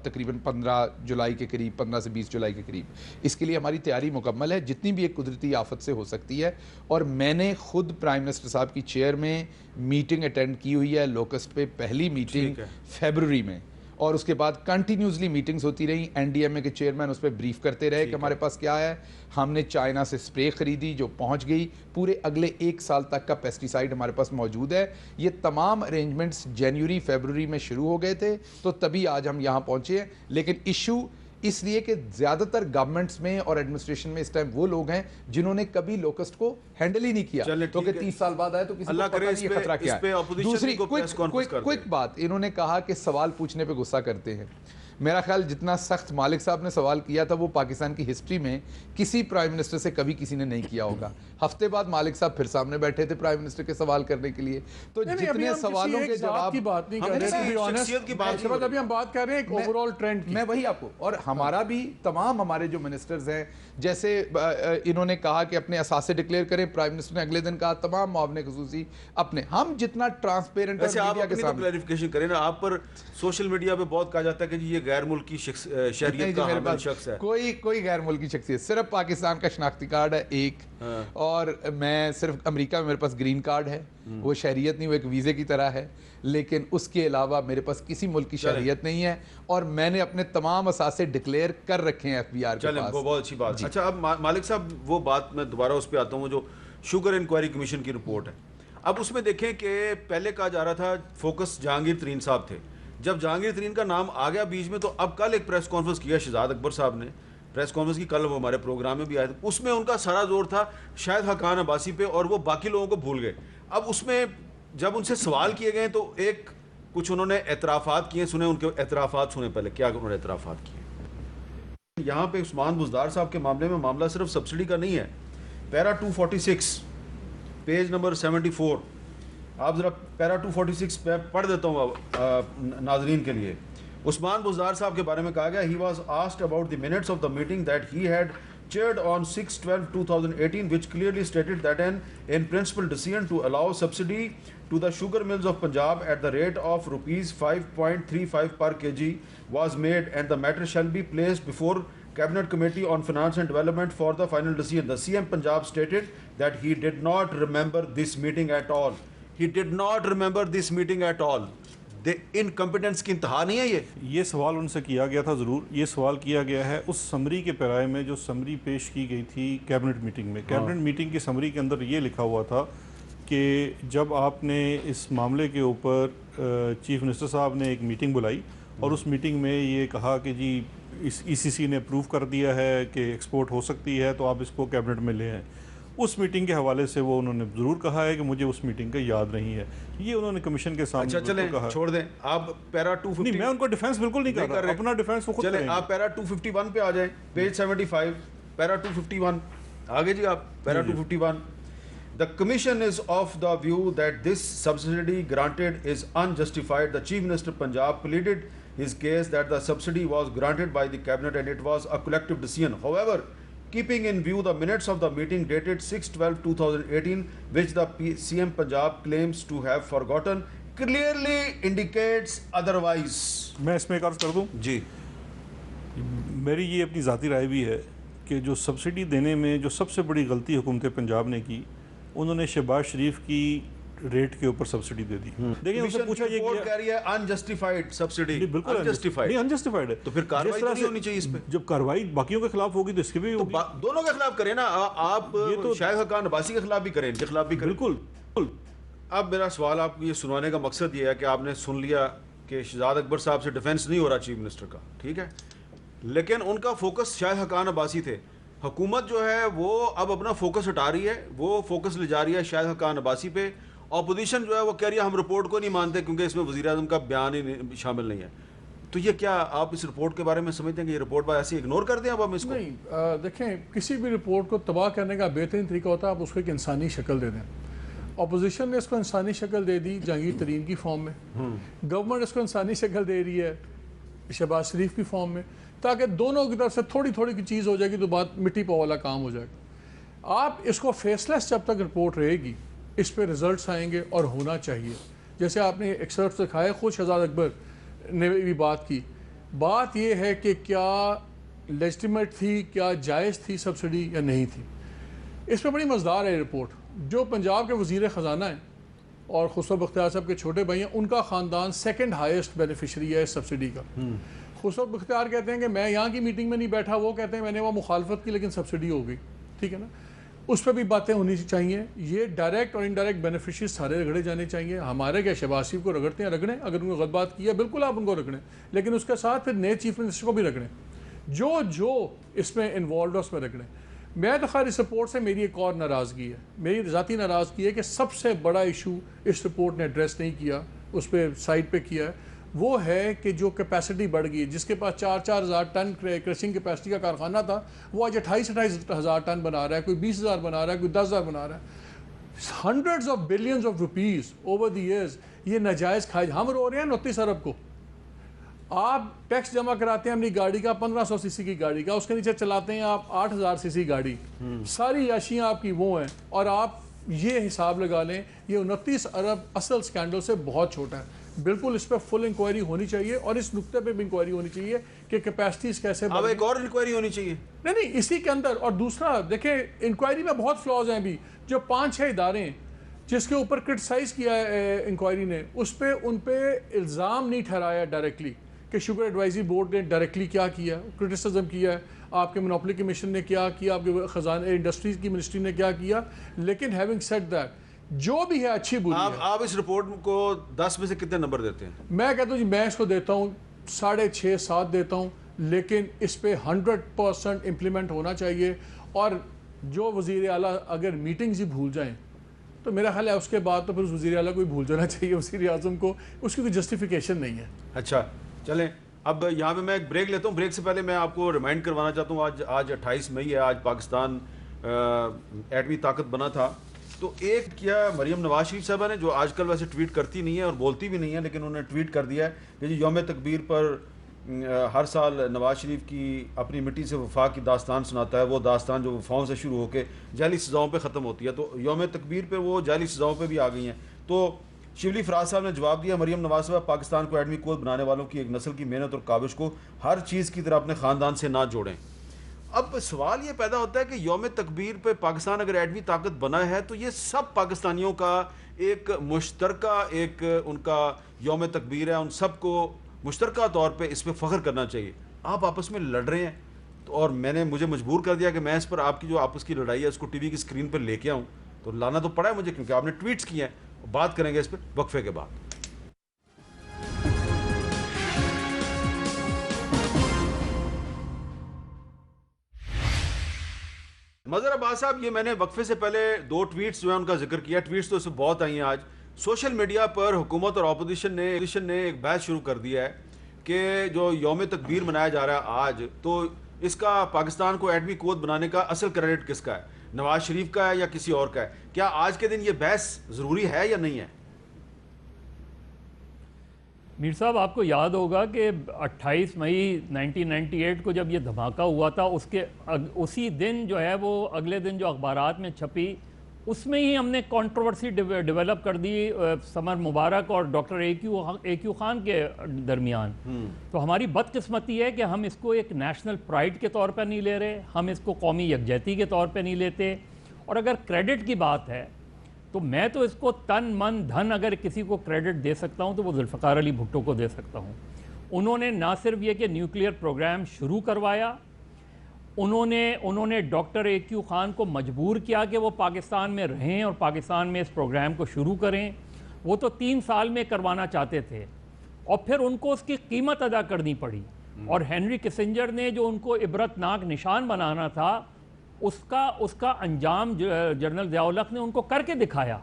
تقریباً 15 جولائی کے قریب، 15 سے 20 جولائی کے قریب. اس کے لیے ہماری تیاری مکمل ہے جتنی بھی ایک قدرتی آفت سے ہو سکتی ہے. اور میں نے خود پرائم منسٹر صاحب کی چیئر میں میٹنگ اٹینڈ کی ہوئی ہے لوکسٹ پہ، پہلی میٹنگ فیبروری میں، اور اس کے بعد کنٹینیوسلی میٹنگز ہوتی رہی. این ڈی ایم اے کے چیئرمین اس پہ بریف کرتے رہے کہ ہمارے پاس کیا ہے. ہم نے چائنا سے اسپرے خریدی جو پہنچ گئی، پورے اگلے 1 سال تک کا پیسٹیسائڈ ہمارے پاس موجود ہے. یہ تمام ارینجمنٹس جنوری فیبروری میں شروع ہو گئے تھے، تو تبھی آج ہم یہاں پہنچے ہیں. لیکن ایشو اس لیے کہ زیادہ تر گورنمنٹس میں اور ایڈمنسٹریشن میں اس ٹائم وہ لوگ ہیں جنہوں نے کبھی لوکسٹ کو ہینڈل ہی نہیں کیا، تو کہ 30 سال بعد آئے تو کسی کو پتہ نہیں خطرہ کیا ہے. دوسری کوئک بات، انہوں نے کہا کہ سوال پوچھنے پہ غصہ کرتے ہیں. میرا خیال جتنا سخت مالک صاحب نے سوال کیا تھا وہ پاکستان کی ہسٹری میں کسی پرائم منسٹر سے کبھی کسی نے نہیں کیا ہوگا. ہفتے بعد مالک صاحب پھر سامنے بیٹھے تھے پرائم منسٹر کے سوال کرنے کے لیے. تو جتنے سوالوں کے جواب کی بات نہیں کر رہے، ابھی ہم بات کر رہے ہیں ایک اوور آل ٹرینڈ کی. میں وہی آپ کو، اور ہمارا بھی تمام ہمارے جو منسٹرز ہیں، جیسے انہوں نے کہا کہ اپنے اثاثے ڈکلیئر کریں، پرائم منسٹر نے اگلے دن کہا تمام معاون خصوصی اپنے. ہم جتنا ٹرانسپیرنٹ میڈیا کے سامنے کلیریفیکیشن کریں نا. آپ پر سوشل میڈیا پہ بہت کہا جاتا ہے کہ جی یہ غیر ملکی شہریت کا حامل شخص ہے. کوئی غیر ملکی شخصیت، صرف پاکستان کا شناختی کارڈ ہے ایک، اور میں صرف امریکہ میں میرے پاس گرین کارڈ ہے. وہ شہریت نہیں، وہ ایک ویزے کی طرح ہے. لیکن اس کے علاوہ میرے پاس کسی ملک کی شہریت نہیں ہے، اور میں نے اپنے تمام اثاثے ڈکلیئر کر رکھے ہیں ایف بی آر کے پاس. وہ بہت اچھی بات. اچھا اب مالک صاحب وہ بات میں دوبارہ اس پہ آتا ہوں، وہ جو شوگر انکوائری کمیشن کی رپورٹ ہے. اب اس میں دیکھیں کہ پہلے کہا جا رہا تھا فوکس جہانگیر ترین صاحب تھے. جب جہانگیر ترین کا نام آ گیا بیچ میں، تو اب کل ایک پریس کانفرنس کیا شہزاد اکبر صاحب نے، پریس کانفرنس کی کل وہ ہمارے پروگرام میں بھی آئے تھے. اس میں ان کا سارا زور تھا شاید حقان عباسی پہ، اور وہ باقی لوگوں کو بھول گئے. اب اس میں جب ان سے سوال کیے گئے تو ایک کچھ انہوں نے اعترافات کیے. سنیں ان کے اعترافات، سنیں پہلے کیا انہوں نے اعترافات کیے. یہاں پہ عثمان بزدار صاحب کے معاملے میں معاملہ صرف سبسڈی کا نہیں ہے. پیرا 246 پیج نمبر 74، آپ ذرا پیرا 246 پہ پڑھ دیتا ہوں ناظرین کے لیے. عثمان بزدار صاحب کے بارے میں کہا گیا he was asked about the minutes of the meeting that he had chaired on 6/12/2018 which clearly stated that an in principle decision to allow subsidy to the sugar mills of Punjab at the rate of rupees 5.35 per kg was made and the matter shall be placed before Cabinet Committee on Finance and Development for the final decision. The CM Punjab stated that he did not remember this meeting at all. He did not remember this meeting at all. انکمپیٹنس کی انتہا نہیں ہے. یہ سوال ان سے کیا گیا تھا ضرور. یہ سوال کیا گیا ہے اس سمری کے پیرائے میں جو سمری پیش کی گئی تھی کیبنٹ میٹنگ میں. کیبنٹ میٹنگ کی سمری کے اندر یہ لکھا ہوا تھا کہ جب آپ نے اس معاملے کے اوپر چیف منسٹر صاحب نے ایک میٹنگ بلائی اور اس میٹنگ میں یہ کہا کہ جی اس ای سی سی نے اپروو کر دیا ہے کہ ایکسپورٹ ہو سکتی ہے تو آپ اس کو کیبنٹ میں لے آئیں، اس میٹنگ کے حوالے سے وہ انہوں نے ضرور کہا ہے کہ مجھے اس میٹنگ کا یاد نہیں ہے، یہ انہوں نے کمیشن کے سامنے اچھا چلیں کہا۔ چھوڑ دیں، آپ پیرا 250 نہیں، میں ان کو ڈیفینس بالکل نہیں کر رہا، اپنا ڈیفینس وہ خود چلیں کریں گے۔ آپ پیرا 251 پہ آ جائیں، پیج 75 پیرا 251 آگے جی آپ پیرا 251 The Commission is of the view that this subsidy granted is unjustified. The Chief Minister Punjab pleaded his case that the subsidy was granted by the Cabinet and it was a collective decision. However, keeping in view the minutes of the meeting dated 6/12/2018, which the CM Punjab claims to have forgotten, clearly indicates otherwise. میں اس میں ایک عرض کر دوں، جی میری یہ اپنی ذاتی رائے بھی ہے کہ جو سبسڈی دینے میں جو سب سے بڑی غلطی حکومت پنجاب نے کی، انہوں نے شہباز شریف کی ریٹ کے اوپر سبسڈی دے دی۔ دیکھیں ان سے پوچھا یہ رپورٹ کہہ رہی ہے انجسٹیفائڈ سبسڈی، بالکل انجسٹیفائڈ ہے، تو پھر کارروائی تو نہیں ہونی چاہیے اس پہ۔ جب کارروائی باقیوں کے خلاف ہوگی تو اس کے بھی ہوگی، دونوں کے خلاف کریں نا، آپ شاہد حقان عباسی کے خلاف بھی کریں، ان کے خلاف بھی کریں۔ بالکل۔ اب میرا سوال آپ کو یہ سنوانے کا مقصد یہ ہے کہ آپ نے سن لیا کہ شہزاد اکبر صاحب سے ڈیفینس نہیں ہو رہا چیف منسٹر کا، ٹھیک ہے، لیکن ان کا فوکس شاہد حقان عباسی تھے۔ حکومت جو ہے وہ اب اپنا فوکس ہٹا رہی ہے، وہ فوکس لے جا رہی ہے شاہد حقان عباسی پہ۔ اپوزیشن جو ہے وہ کہہ رہی ہے ہم رپورٹ کو نہیں مانتے کیونکہ اس میں وزیر اعظم کا بیان ہی شامل نہیں ہے۔ تو یہ کیا آپ اس رپورٹ کے بارے میں سمجھتے ہیں کہ یہ رپورٹ ایسے اگنور کر دیں اب ہم اس کو؟ نہیں، دیکھیں کسی بھی رپورٹ کو تباہ کرنے کا بہترین طریقہ ہوتا ہے آپ اس کو ایک انسانی شکل دے دیں۔ اپوزیشن نے اس کو انسانی شکل دے دی جہانگیر ترین کی فارم میں، گورنمنٹ اس کو انسانی شکل دے رہی ہے شہباز شریف کی فارم میں، تاکہ دونوں کی طرف سے تھوڑی تھوڑی کی چیز ہو جائے گی تو بات مٹی پاؤ والا کام ہو جائے گا۔ آپ اس کو فیس لیس جب تک رپورٹ رہے گی اس پہ ریزلٹس آئیں گے اور ہونا چاہیے۔ جیسے آپ نے ایکسرپٹ دکھائے، خود شہزاد اکبر نے بھی بات کی، بات یہ ہے کہ کیا لیجٹیمیٹ تھی، کیا جائز تھی سبسڈی یا نہیں تھی۔ اس پہ بڑی مزدار ہے رپورٹ۔ جو پنجاب کے وزیر خزانہ ہیں اور خسرو بختیار صاحب کے چھوٹے بھائی ہیں، ان کا خاندان سیکنڈ ہائیسٹ بینیفیشری ہے اس سبسڈی کا۔ خسرو بختیار کہتے ہیں کہ میں یہاں کی میٹنگ میں نہیں بیٹھا، وہ کہتے ہیں میں نے وہ مخالفت کی لیکن سبسڈی ہو گئی، ٹھیک ہے نا۔ اس پہ بھی باتیں ہونی چاہیے۔ یہ ڈائریکٹ اور انڈائریکٹ بینیفیشری سارے رگڑے جانے چاہیے۔ ہمارے کیا شہباز شریف کو رگڑتے ہیں، رگڑیں، اگر انہوں نے غلط بات کی ہے بالکل آپ ان کو رگڑیں، لیکن اس کے ساتھ پھر نئے چیف منسٹر کو بھی رگڑیں، جو اس میں انوالوڈ ہے اس میں رگڑیں۔ میں تو خیر اس رپورٹ سے میری ایک اور ناراضگی ہے، میری ذاتی ناراضگی ہے کہ سب سے بڑا ایشو اس رپورٹ نے ایڈریس نہیں کیا، اس پہ سائٹ پہ کیا ہے، وہ ہے کہ جو کیپیسٹی بڑھ گئی، جس کے پاس 4,000 ٹن کریشنگ کیپیسٹی کا کارخانہ تھا وہ آج 28,000 ٹن بنا رہا ہے، کوئی 20,000 بنا رہا ہے، کوئی 10,000 بنا رہا ہے۔ Hundreds of billions of rupees over the years یہ ناجائز کھائے، ہم رو رہے ہیں 29 ارب کو۔ آپ ٹیکس جمع کراتے ہیں اپنی گاڑی کا 1500 سی سی کی گاڑی کا، اس کے نیچے چلاتے ہیں آپ 8,000 سی سی گاڑی، ساری عیاشیاں آپ کی وہ ہیں، اور آپ یہ حساب لگا لیں یہ 29 ارب اصل سکینڈل سے بہت چھوٹا ہے۔ بالکل اس پہ فل انکوائری ہونی چاہیے اور اس نقطے پہ بھی انکوائری ہونی چاہیے کہ کیپیسٹیز کیسے اب ایک اور انکوائری ہونی چاہیے۔ نہیں اسی کے اندر۔ اور دوسرا دیکھیں انکوائری میں بہت فلاز ہیں بھی، جو 5-6 ادارے ہیں جس کے اوپر کرٹیسائز کیا ہے انکوائری نے، اس پہ ان پہ الزام نہیں ٹھہرایا ڈائریکٹلی کہ شوگر ایڈوائزری بورڈ نے ڈائریکٹلی کیا کیا، کرٹیسزم کیا ہے، آپ کے مونوپولی کمیشن نے کیا کیا، آپ کے خزانہ انڈسٹریز کی منسٹری نے کیا کیا، لیکن ہیونگ سیڈ دیٹ جو بھی ہے اچھی بری ہے۔ آپ اس رپورٹ کو 10 میں سے کتنے نمبر دیتے ہیں؟ میں کہتا ہوں جی میں اس کو دیتا ہوں 6.5-7 دیتا ہوں، لیکن اس پہ 100% امپلیمنٹ ہونا چاہیے۔ اور جو وزیر اعلیٰ اگر میٹنگز ہی بھول جائیں تو میرا خیال ہے اس کے بعد تو پھر اس وزیر اعلیٰ کو ہی بھول جانا چاہیے، وزیر اعظم کو، اس کی کوئی جسٹیفیکیشن نہیں ہے۔ اچھا چلیں اب یہاں پہ میں ایک بریک لیتا ہوں۔ بریک سے پہلے میں آپ کو ریمائنڈ کروانا چاہتا ہوں آج 28 مئی ہے، آج پاکستان ایٹمی طاقت بنا تھا۔ تو ایک کیا مریم نواز شریف صاحبہ نے، جو آج کل ویسے ٹویٹ کرتی نہیں ہے اور بولتی بھی نہیں ہے، لیکن انہوں نے ٹویٹ کر دیا ہے کہ جی یوم تکبیر پر ہر سال نواز شریف کی اپنی مٹی سے وفا کی داستان سناتا ہے، وہ داستان جو وفاؤں سے شروع ہو کے جعلی سزاؤں پہ ختم ہوتی ہے۔ تو یوم تکبیر پہ وہ جعلی سزاؤں پہ بھی آ گئی ہیں۔ تو شیولی فراز صاحب نے جواب دیا، مریم نواز صاحب پاکستان کو ایٹمی قوت بنانے والوں کی ایک نسل کی محنت اور کاوش کو ہر چیز کی طرح اپنے خاندان سے نہ جوڑیں۔ اب سوال یہ پیدا ہوتا ہے کہ یوم تکبیر پہ پاکستان اگر ایٹمی طاقت بنا ہے تو یہ سب پاکستانیوں کا ایک مشترکہ ایک ان کا یوم تکبیر ہے، ان سب کو مشترکہ طور پہ اس پہ فخر کرنا چاہیے۔ آپ آپس میں لڑ رہے ہیں اور مجھے مجبور کر دیا کہ میں اس پر آپ کی جو آپس کی لڑائی ہے اس کو ٹی وی کی اسکرین پر لے کے آؤں، تو لانا تو پڑا ہے مجھے کیونکہ آپ نے ٹویٹس کیے ہیں. بات کریں گے اس پہ وقفے کے بعد. مظہر عباس صاحب, یہ میں نے وقفے سے پہلے 2 ٹویٹس جو ہیں ان کا ذکر کیا. ٹویٹس تو اس سے بہت آئی ہیں. آج سوشل میڈیا پر حکومت اور اپوزیشن نے ایک بحث شروع کر دیا ہے کہ جو یوم تکبیر منایا جا رہا ہے آج, تو اس کا پاکستان کو ایٹمی قوت بنانے کا اصل کریڈٹ کس کا ہے, نواز شریف کا ہے یا کسی اور کا ہے؟ کیا آج کے دن یہ بحث ضروری ہے یا نہیں ہے؟ میر صاحب, آپ کو یاد ہوگا کہ 28 مئی 1998 کو جب یہ دھماکہ ہوا تھا, اسی دن جو ہے وہ اگلے دن جو اخبارات میں چھپی, اس میں ہی ہم نے کنٹروورسی ڈیولپ کر دی سمر مبارک اور ڈاکٹر اے کیو خان کے درمیان. تو ہماری بدقسمتی ہے کہ ہم اس کو ایک نیشنل پرائیڈ کے طور پر نہیں لے رہے, ہم اس کو قومی یکجہتی کے طور پہ نہیں لیتے. اور اگر کریڈٹ کی بات ہے تو میں تو اس کو تن من دھن اگر کسی کو کریڈٹ دے سکتا ہوں تو وہ ذوالفقار علی بھٹو کو دے سکتا ہوں. انہوں نے نہ صرف یہ کہ نیوکلیئر پروگرام شروع کروایا, انہوں نے ڈاکٹر اے کیو خان کو مجبور کیا کہ وہ پاکستان میں رہیں اور پاکستان میں اس پروگرام کو شروع کریں. وہ تو 3 سال میں کروانا چاہتے تھے اور پھر ان کو اس کی قیمت ادا کرنی پڑی. اور ہینری کسنجر نے جو ان کو عبرتناک نشان بنانا تھا, اس کا انجام جنرل ضیاء الحق نے ان کو کر کے دکھایا.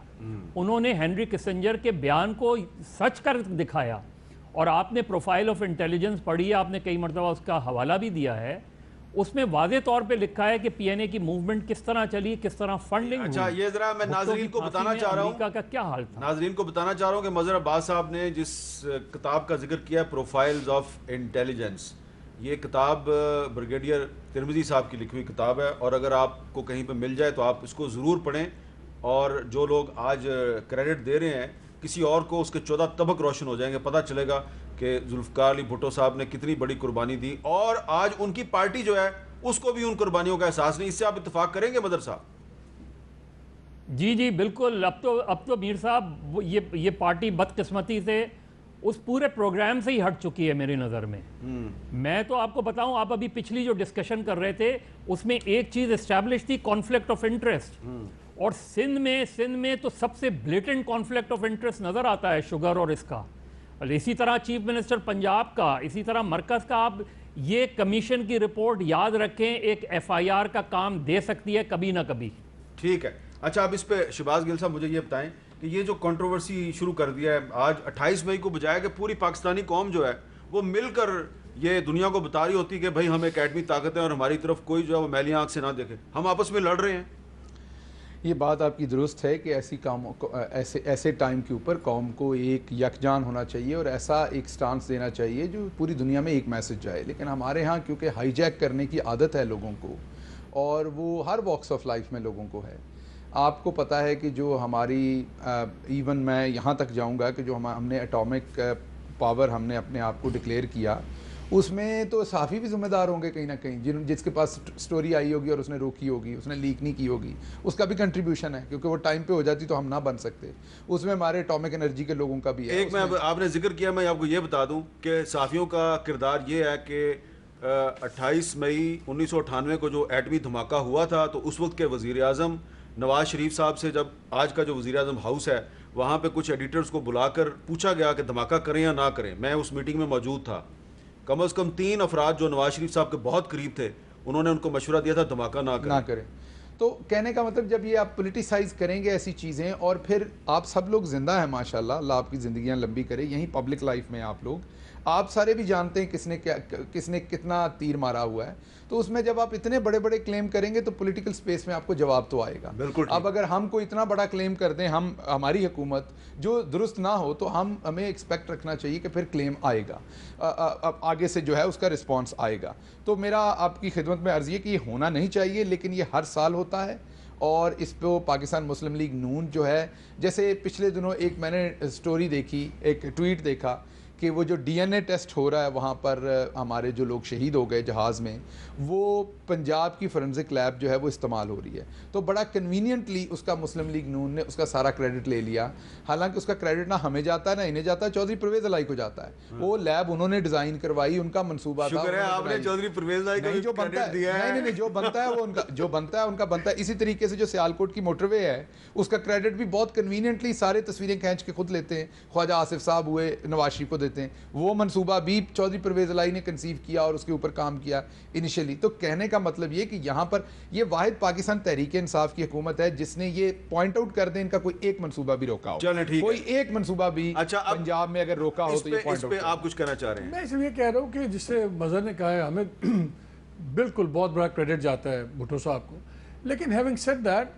انہوں نے ہینری کسنجر کے بیان کو سچ کر دکھایا. اور آپ نے پروفائل آف انٹیلیجنس پڑھی ہے, آپ نے کئی مرتبہ اس کا حوالہ بھی دیا ہے. اس میں واضح طور پہ لکھا ہے کہ پی این اے کی موومنٹ کس طرح چلی, کس طرح فنڈنگ. اچھا, یہ ذرا میں ناظرین کو بتانا چاہ رہا ہوں, امریکہ کا کیا حال تھا, ناظرین کو بتانا چاہ رہا ہوں کہ مظہر عباس صاحب نے جس کتاب کا ذکر کیا ہے پروفائلز آف انٹیلیجنس, یہ کتاب بریگیڈیئر ترمذی صاحب کی لکھی ہوئی کتاب ہے. اور اگر آپ کو کہیں پہ مل جائے تو آپ اس کو ضرور پڑھیں. اور جو لوگ آج کریڈٹ دے رہے ہیں کسی اور کو, اس کے 14 طبق روشن ہو جائیں گے. پتہ چلے گا کہ ذوالفقار علی بھٹو صاحب نے کتنی بڑی قربانی دی, اور آج ان کی پارٹی جو ہے اس کو بھی ان قربانیوں کا احساس نہیں. اس سے آپ اتفاق کریں گے مظہر صاحب؟ جی بالکل. اب تو میر صاحب یہ پارٹی بدقسمتی سے اس پورے پروگرام سے ہی ہٹ چکی ہے میری نظر میں. میں تو آپ کو بتاؤں, آپ ابھی پچھلی جو ڈسکشن کر رہے تھے اس میں ایک چیز اسٹیبلش تھی, کانفلکٹ آف انٹرسٹ. اور سندھ میں تو سب سے بلیٹنٹ کانفلکٹ آف انٹرسٹ نظر آتا ہے شوگر اور اس کا. اسی طرح چیف منسٹر پنجاب کا, اسی طرح مرکز کا. آپ یہ کمیشن کی رپورٹ یاد رکھیں, ایک ایف آئی آر کا کام دے سکتی ہے کبھی نہ کبھی. ٹھیک ہے. اچھا, اب اس پہ شہباز گل صاحب مجھے یہ بتائیں کہ یہ جو کنٹروورسی شروع کر دیا ہے آج 28 مئی کو, بجائے کہ پوری پاکستانی قوم جو ہے وہ مل کر یہ دنیا کو بتا رہی ہوتی کہ بھائی ہم ایک ایٹمی طاقت ہیں اور ہماری طرف کوئی جو ہے وہ میلی آنکھ سے نہ دیکھے, ہم آپس میں لڑ رہے ہیں. یہ بات آپ کی درست ہے کہ ایسے ٹائم کے اوپر قوم کو ایک یکجان ہونا چاہیے اور ایسا ایک سٹانس دینا چاہیے جو پوری دنیا میں ایک میسج جائے. لیکن ہمارے ہاں کیونکہ ہائی جیک کرنے کی عادت ہے لوگوں کو, اور وہ ہر واکس آف لائف میں لوگوں کو ہے. آپ کو پتہ ہے کہ جو ہماری ایون میں یہاں تک جاؤں گا کہ جو ہم نے اٹامک پاور ہم نے اپنے آپ کو ڈکلیئر کیا, اس میں تو صحافی بھی ذمہ دار ہوں گے کہیں نہ کہیں. جس کے پاس سٹوری آئی ہوگی اور اس نے روکی ہوگی, اس نے لیک نہیں کی ہوگی, اس کا بھی کنٹریبیوشن ہے, کیونکہ وہ ٹائم پہ ہو جاتی تو ہم نہ بن سکتے. اس میں ہمارے اٹامک انرجی کے لوگوں کا بھی ہے. ایک میں آپ نے ذکر کیا, میں آپ کو یہ بتا دوں کہ صحافیوں کا کردار یہ ہے کہ 28 مئی 1998 کو جو ایٹمی دھماکہ ہوا تھا تو اس وقت کے وزیر اعظم نواز شریف صاحب سے, جب آج کا جو وزیر اعظم ہاؤس ہے وہاں پہ کچھ ایڈیٹرز کو بلا کر پوچھا گیا کہ دھماکہ کریں یا نہ کریں. میں اس میٹنگ میں موجود تھا. کم از کم 3 افراد جو نواز شریف صاحب کے بہت قریب تھے, انہوں نے ان کو مشورہ دیا تھا دھماکہ نہ کریں. تو کہنے کا مطلب جب یہ آپ پولیٹیسائز کریں گے ایسی چیزیں, اور پھر آپ سب لوگ زندہ ہیں ماشاءاللہ, اللہ آپ کی زندگیاں لمبی کرے, یہیں پبلک لائف میں آپ سارے بھی جانتے ہیں کس نے کتنا تیر مارا ہوا ہے. تو اس میں جب آپ اتنے بڑے بڑے کلیم کریں گے تو پولیٹیکل سپیس میں آپ کو جواب تو آئے گا. بالکل. اب اگر ہم کو اتنا بڑا کلیم کر دیں, ہماری حکومت جو درست نہ ہو, تو ہمیں ایکسپیکٹ رکھنا چاہیے کہ پھر کلیم آئے گا, آگے سے جو ہے اس کا رسپانس آئے گا. تو میرا آپ کی خدمت میں عرض یہ کہ یہ ہونا نہیں چاہیے, لیکن یہ ہر سال ہوتا ہے. اور اس پہ پاکستان مسلم لیگ نون جو ہے, جیسے پچھلے دنوں ایک میں نے سٹوری دیکھی, ایک ٹویٹ دیکھا کہ وہ جو ڈی این اے ٹیسٹ ہو رہا ہے وہاں پر ہمارے جو لوگ شہید ہو گئے جہاز میں، وہ پنجاب کی فورنزک لیب جو ہے وہ استعمال ہو رہی ہے. تو بڑا کنوینئنٹلی اس کا مسلم لیگ نون نے اس کا سارا کریڈٹ لے لیا، حالانکہ اس کا کریڈٹ نہ ہمیں جاتا ہے نہ انہیں جاتا ہے، چودھری پرویز الہی کو جاتا ہے. وہ لیب انہوں نے ڈیزائن کروائی، ان کا منصوبہ تھا. شکر ہے آپ نے چودھری پرویز الہی کو جو بنتا ہے نہیں جو بنتا ہے وہ ان کا جو بنتا ہے ان کا بنتا ہے. اسی طریقے سے جو سیالکوٹ کی موٹر وے ہے اس کا کریڈٹ بھی بہت کنوینئنٹلی سارے تصویریں کھینچ کے خود لیتے ہیں، خواجہ آصف صاحب ہوئے نواز شریف کو دیتے ہیں. وہ منصوبہ بھی چودھری پرویز الہی نے کنسیو کیا اور اس کے اوپر کام کیا انیشلی. تو کہنے کا مطلب یہ کہ یہاں پر یہ واحد پاکستان تحریک انصاف کی حکومت ہے جس نے یہ پوائنٹ آؤٹ کر دیں ان کا کوئی ایک منصوبہ بھی روکا ہو. کوئی ایک منصوبہ بھی پنجاب میں اگر روکا ہو تو یہ پوائنٹ آؤٹ. آپ کچھ کہنا چاہ رہے ہیں؟ میں اس لیے کہہ رہا ہوں کہ جس سے مظہر نے کہا ہے ہمیں بالکل بہت بڑا کریڈٹ جاتا ہے بھٹو صاحب کو، لیکن ہیونگ سیڈ دیٹ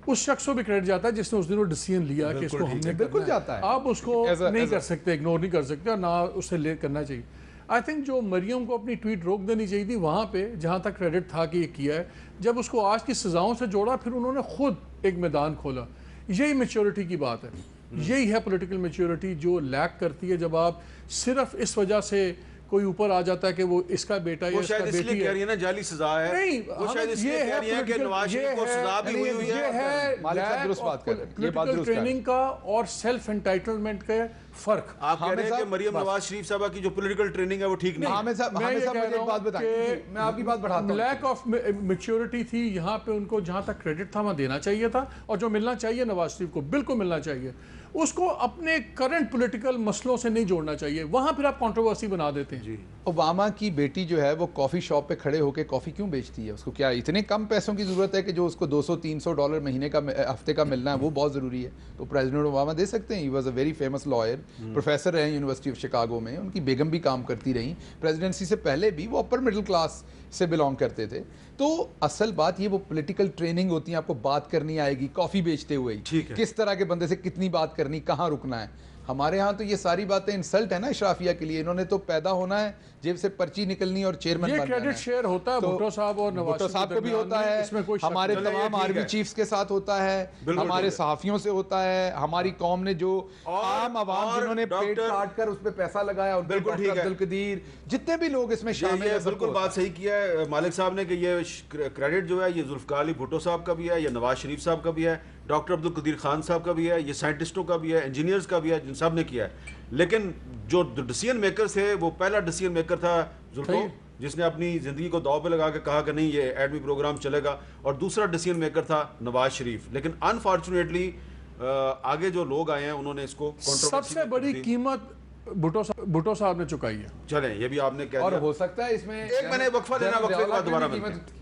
اس شخص کو بھی کریڈٹ جاتا ہے جس نے اس دن وہ ڈیسیژن لیا کہ اس کو ہم نے بالکل جاتا ہے. آپ اس کو نہیں کر سکتے، اگنور نہیں کر سکتے، اور نہ اسے لے کرنا چاہیے. آئی تھنک جو مریم کو اپنی ٹویٹ روک دینی چاہیے تھی وہاں پہ جہاں تک کریڈٹ تھا کہ یہ کیا ہے. جب اس کو آج کی سزاؤں سے جوڑا پھر انہوں نے خود ایک میدان کھولا. یہی میچورٹی کی بات ہے، یہی ہے پولیٹیکل میچورٹی جو لیک کرتی ہے جب آپ صرف اس وجہ سے کوئی اوپر آ جاتا ہے کہ وہ اس کا بیٹا یا اس کا بیٹی ہے. وہ شاید اس لیے کہہ رہی ہے نا جعلی سزا ہے. نہیں، وہ شاید اس لیے کہہ رہی ہے کہ نواز شریف کو سزا بھی ہوئی ہوئی ہے. پولیٹیکل ٹریننگ کا اور سیلف انٹائٹلمنٹ کا فرق. آپ کہہ رہے ہیں کہ مریم نواز شریف صاحبہ کی جو پولیٹیکل ٹریننگ ہے وہ ٹھیک نہیں. حامد صاحب مجھے ایک بات بتائیں، میں آپ کی بات بڑھاتا ہوں. لیک آف میچورٹی تھی یہاں پہ. ان کو جہاں تک کریڈٹ تھا وہاں دینا چاہیے تھا، اور جو ملنا چاہیے نواز شریف کو بالکل ملنا چاہیے. اس کو اپنے کرنٹ پولیٹیکل مسئلوں سے نہیں جوڑنا چاہیے. وہاں پھر آپ کنٹروورسی بنا دیتے ہیں. اوباما کی بیٹی جو ہے وہ کافی شاپ پہ کھڑے ہو کے کافی کیوں بیچتی ہے؟ اس کو کیا اتنے کم پیسوں کی ضرورت ہے کہ جو اس کو $200-300 مہینے کا ہفتے کا ملنا ہے وہ بہت ضروری ہے؟ تو پریزیڈنٹ اوباما دے سکتے ہیں. He was a very famous lawyer, professor رہے یونیورسٹی آف شکاگو میں. ان کی بیگم بھی کام کرتی رہیں. پریزیڈنسی سے پہلے بھی وہ اپر مڈل کلاس سے بلانگ کرتے تھے. تو اصل بات یہ وہ پولیٹیکل ٹریننگ ہوتی ہے. آپ کو بات کرنی آئے گی کافی بیچتے ہوئے ہی، کس طرح کے بندے سے کتنی بات کرنی، کہاں رکنا ہے. ہمارے ہاں تو یہ ساری باتیں انسلٹ ہے نا اشرافیہ کے لیے. انہوں نے تو پیدا ہونا ہے، جیب سے پرچی نکلنی اور چیئرمین بننا ہے. یہ کریڈٹ شیئر ہوتا ہے بھٹو صاحب اور نواز صاحب کو بھی ہوتا ہے، ہمارے تمام آرمی چیفز کے ساتھ ہوتا ہے، ہمارے صحافیوں سے ہوتا ہے. ہماری قوم نے جو عام عوام جنہوں نے پیٹ کاٹ کر اس پہ پیسہ لگایا، ڈاکٹر عبدالقدیر، جتنے بھی لوگ اس میں شامل ہیں. بالکل بات صحیح کیا ہے مالک صاحب نے کہ یہ کریڈٹ جو ہے یہ ذوالفقار علی بھٹو صاحب کا بھی ہے، یہ نواز شریف صاحب کا بھی ہے، ڈاکٹر عبدالقدیر خان صاحب کا بھی ہے، یہ سائنٹسٹوں کا بھی ہے، انجینئرز کا بھی ہے، جن سب نے کیا ہے. لیکن جو ڈیسیژن میکر تھے وہ پہلا ڈیسیژن میکر تھا ذوالفقار، جس نے اپنی زندگی کو داؤ پہ لگا کے کہا کہ نہیں یہ ایٹمی پروگرام چلے گا، اور دوسرا ڈیسیژن میکر تھا نواز شریف. لیکن انفارچونیٹلی آگے جو لوگ آئے ہیں انہوں نے اس کو سب سے بڑی قیمت بھٹو صاحب نے چکائی ہے. چلیں یہ بھی آپ نے کہہ دیا. اور ہو سکتا ہے اس میں ایک میں نے وقفہ دینا، وقفے کے بعد دوبارہ ملتے ہیں.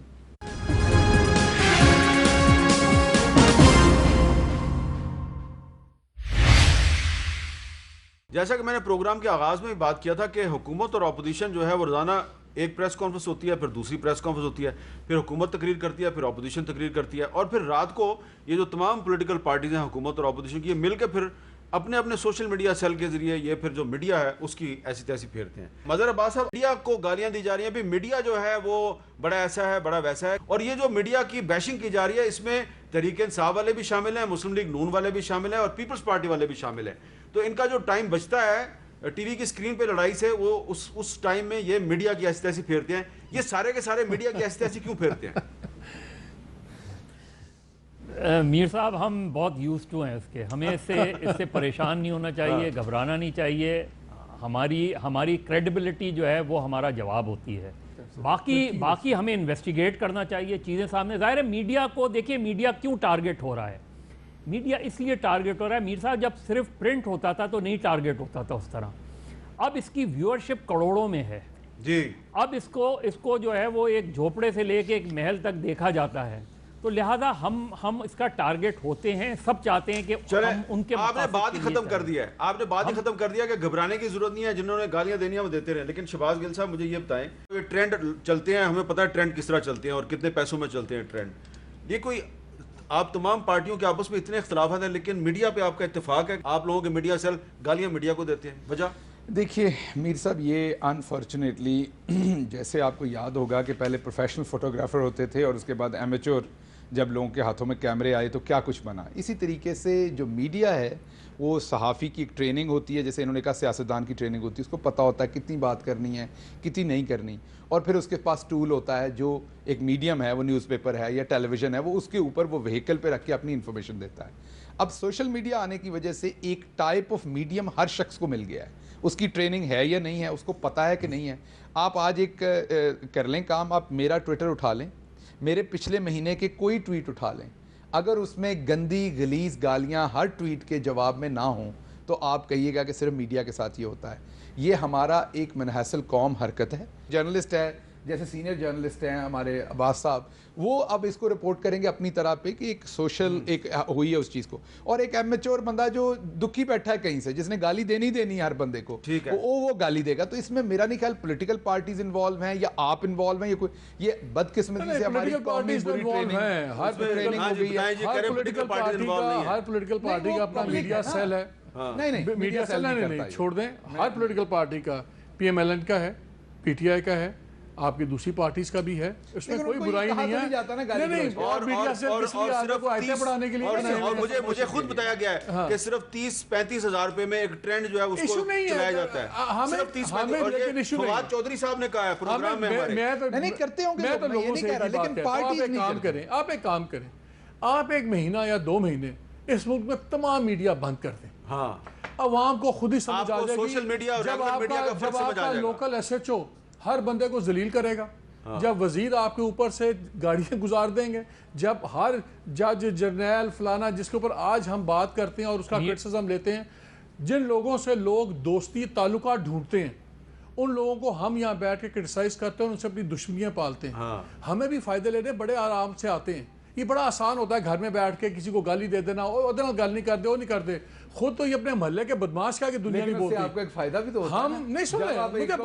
جیسا کہ میں نے پروگرام کے آغاز میں بھی بات کیا تھا کہ حکومت اور اپوزیشن جو ہے وہ روزانہ ایک پریس کانفرنس ہوتی ہے، پھر دوسری پریس کانفرنس ہوتی ہے، پھر حکومت تقریر کرتی ہے، پھر اپوزیشن تقریر کرتی ہے، اور پھر رات کو یہ جو تمام پولیٹیکل پارٹیز ہیں حکومت اور اپوزیشن کی، یہ مل کے پھر اپنے اپنے سوشل میڈیا سیل کے ذریعے یہ پھر جو میڈیا ہے اس کی ایسی تیسی پھیرتے ہیں. مظہر عباس صاحب، میڈیا کو گالیاں دی جا رہی ہیں بھی میڈیا جو ہے وہ بڑا ایسا ہے بڑا ویسا ہے، اور یہ جو میڈیا کی بیشنگ کی جا رہی ہے اس میں تحریک انصاف والے بھی شامل ہیں، مسلم لیگ نون والے بھی شامل ہیں، اور پیپلز پارٹی والے بھی شامل ہیں. تو ان کا جو ٹائم بچتا ہے ٹی وی کی اسکرین پہ لڑائی سے، وہ اس ٹائم میں یہ میڈیا کی ایسی تیسی پھیرتے ہیں. یہ سارے کے سارے میڈیا کی ایسی تیسی کیوں پھیرتے ہیں؟ میر صاحب ہم بہت یوز ٹو ہیں اس کے. ہمیں اس سے پریشان نہیں ہونا چاہیے، گھبرانا نہیں چاہیے. ہماری کریڈیبلٹی جو ہے وہ ہمارا جواب ہوتی ہے. باقی ہمیں انویسٹیگیٹ کرنا چاہیے چیزیں سامنے. ظاہر ہے میڈیا کو دیکھیے، میڈیا کیوں ٹارگٹ ہو رہا ہے؟ میڈیا اس لیے ٹارگٹ ہو رہا ہے میر صاحب، جب صرف پرنٹ ہوتا تھا تو نہیں ٹارگٹ ہوتا تھا اس طرح. اب اس کی ویورشپ کروڑوں میں ہے جی. اب اس کو جو ہے وہ ایک جھوپڑے سے لے کے ایک محل تک دیکھا جاتا ہے، تو لہذا ہم اس کا ٹارگٹ ہوتے ہیں. سب چاہتے ہیں کہ ہم ان کے آپ نے بات ہی ختم کر دیا ہے. آپ نے بات ہی ختم کر دیا کہ گھبرانے کی ضرورت نہیں ہے، جنہوں نے گالیاں دینی ہیں وہ دیتے رہیں. لیکن شہباز گل صاحب مجھے یہ بتائیں، یہ ٹرینڈ چلتے ہیں، ہمیں پتہ ہے ٹرینڈ کس طرح چلتے ہیں اور کتنے پیسوں میں چلتے ہیں ٹرینڈ. یہ کوئی آپ تمام پارٹیوں کے آپس میں اتنے اختلافات ہیں لیکن میڈیا پہ آپ کا اتفاق ہے، آپ لوگوں کے میڈیا سیل گالیاں میڈیا کو دیتے ہیں. وجہ دیکھیے میر صاحب، یہ انفارچونیٹلی جیسے آپ کو یاد ہوگا کہ پہلے پروفیشنل فوٹوگرافر ہوتے تھے اور اس کے بعد ایمیچور جب لوگوں کے ہاتھوں میں کیمرے آئے تو کیا کچھ بنا. اسی طریقے سے جو میڈیا ہے وہ صحافی کی ایک ٹریننگ ہوتی ہے, جیسے انہوں نے کہا سیاستدان کی ٹریننگ ہوتی ہے, اس کو پتہ ہوتا ہے کتنی بات کرنی ہے کتنی نہیں کرنی, اور پھر اس کے پاس ٹول ہوتا ہے جو ایک میڈیم ہے, وہ نیوز پیپر ہے یا ٹیلی ویژن ہے, وہ اس کے اوپر وہ وہیکل پہ رکھ کے اپنی انفارمیشن دیتا ہے. اب سوشل میڈیا آنے کی وجہ سے ایک ٹائپ آف میڈیم ہر شخص کو مل گیا ہے, اس کی ٹریننگ ہے یا نہیں ہے, اس کو پتہ ہے کہ نہیں ہے. آپ آج ایک کر لیں کام, آپ میرا ٹویٹر اٹھا لیں, میرے پچھلے مہینے کے کوئی ٹویٹ اٹھا لیں, اگر اس میں گندی غلیظ گالیاں ہر ٹویٹ کے جواب میں نہ ہوں تو آپ کہیے گا کہ صرف میڈیا کے ساتھ یہ ہوتا ہے. یہ ہمارا ایک منحصل قوم حرکت ہے. جرنلسٹ ہے, جیسے سینئر جرنلسٹ ہیں ہمارے عباس صاحب, وہ اب اس کو رپورٹ کریں گے اپنی طرح پہ کہ ایک سوشل ایک ہوئی ہے اس چیز کو, اور ایک ایمیچور بندہ جو دکھی بیٹھا ہے کہیں سے, جس نے گالی دینی ہے ہر بندے کو, وہ گالی دے گا. تو اس میں میرا نہیں خیال پولیٹیکل پارٹیز انوالو ہیں یا آپ انوالو ہیں, یہ بدقسمتی سے ہماری قوم میں بری ٹریننگ ہو گئی ہے. ہر پولیٹیکل پارٹی کا اپنا میڈیا سیل ہے. نہیں میڈیا سیل نہیں چھوڑ دیں, ہر پولیٹیکل پارٹی کا, پی ایم ایل این کا ہے, پی ٹی آئی کا ہے, آپ کی دوسری پارٹیز کا بھی ہے, اس میں کوئی برائی نہیں ہے. اور میڈیا سے اس لیے آپ کو آیتیں پڑھانے کے لیے, اور مجھے خود بتایا گیا ہے کہ صرف 30-35 ہزار روپے میں ایک ٹرینڈ جو ہے اس کو چلایا جاتا ہے, صرف 30-35. فواد چودھری صاحب نے کہا ہے پروگرام میں ہمارے, نہیں کرتے ہوں گے, میں تو لوگوں سے ایک بات کہتا ہوں, آپ ایک کام کریں, آپ ایک مہینہ یا 2 مہینے اس ملک میں تمام میڈیا بند کر دیں. ہاں, عوام کو خود ہی سمجھ آ جائے گی. سوشل میڈیا اور ریگولر میڈیا کا فرق سمجھ آ جائے گا. لوکل ایس ایچ او ہر بندے کو ذلیل کرے گا, جب وزیر آپ کے اوپر سے گاڑیاں گزار دیں گے, جب ہر جج جرنیل فلانا جس کے اوپر آج ہم بات کرتے ہیں اور اس کا کرٹیسزم لیتے ہیں, جن لوگوں سے لوگ دوستی تعلقات ڈھونڈتے ہیں, ان لوگوں کو ہم یہاں بیٹھ کے کرٹیسائز کرتے ہیں, ان سے اپنی دشمنیاں پالتے ہیں. ہمیں بھی فائدے لینے بڑے آرام سے آتے ہیں. یہ بڑا آسان ہوتا ہے گھر میں بیٹھ کے کسی کو گالی دے دینا, گالی نہیں کرتے, وہ نہیں کرتے, خود تو یہ اپنے محلے کے بدماش کیا کہ دنیا نہیں بولتی. آپ کو ایک فائدہ بھی تو ہوتا ہے. ہم نہیں سن رہے, مجھے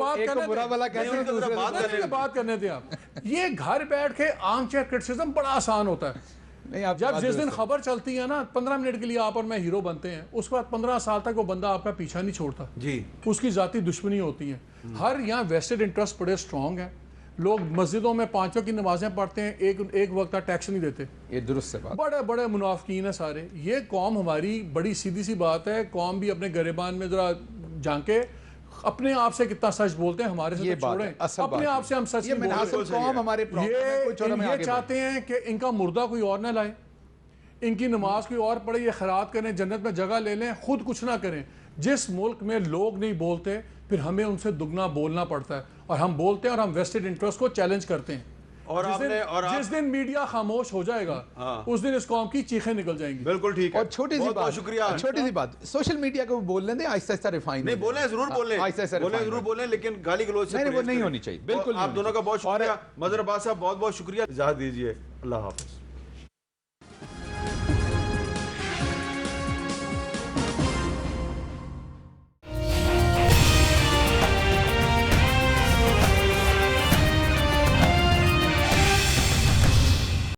بات کرنے تھے آپ. یہ گھر بیٹھ کے آرم چیئر کرٹیسزم بڑا آسان ہوتا ہے. جب جس دن خبر چلتی ہے نا 15 منٹ کے لیے آپ اور میں ہیرو بنتے ہیں, اس کے بعد 15 سال تک وہ بندہ آپ کا پیچھا نہیں چھوڑتا. جی, اس کی ذاتی دشمنی ہوتی ہے. ہر یہاں ویسٹڈ انٹرسٹ بڑے اسٹرانگ ہیں. لوگ مسجدوں میں 5 وقت کی نمازیں پڑھتے ہیں, ایک وقت کا ٹیکس نہیں دیتے. یہ درست سے بات, بڑے بڑے منافقین ہیں سارے. یہ قوم ہماری بڑی سیدھی سی بات ہے, قوم بھی اپنے گریبان میں ذرا جھانکے, اپنے آپ سے کتنا سچ بولتے ہیں, ہمارے سے چھوڑیں, اپنے آپ سے ہم سچ نہیں بولتے. یہ چاہتے ہیں کہ ان کا مردہ کوئی اور نہ لائے, ان کی نماز کوئی اور پڑھے, یہ خیرات کریں, جنت میں جگہ لے لیں, خود کچھ نہ کریں. جس ملک میں لوگ نہیں بولتے پھر ہمیں ان سے دگنا بولنا پڑتا ہے, اور ہم بولتے ہیں اور ہم ویسٹڈ انٹرسٹ کو چیلنج کرتے ہیں. اور جس دن میڈیا خاموش ہو جائے گا اس دن اس قوم کی چیخیں نکل جائیں گی. بالکل ٹھیک ہے. اور چھوٹی سی بات, سوشل میڈیا کو بول لیں, آہستہ آہستہ ریفائن نہیں بولیں, ضرور بولیں, لیکن گالی گلوچ سے نہیں ہونی چاہیے. بالکل, آپ دونوں کا بہت شکریہ. مظہر عباس صاحب بہت بہت شکریہ, اجازت دیجیے, اللہ حافظ.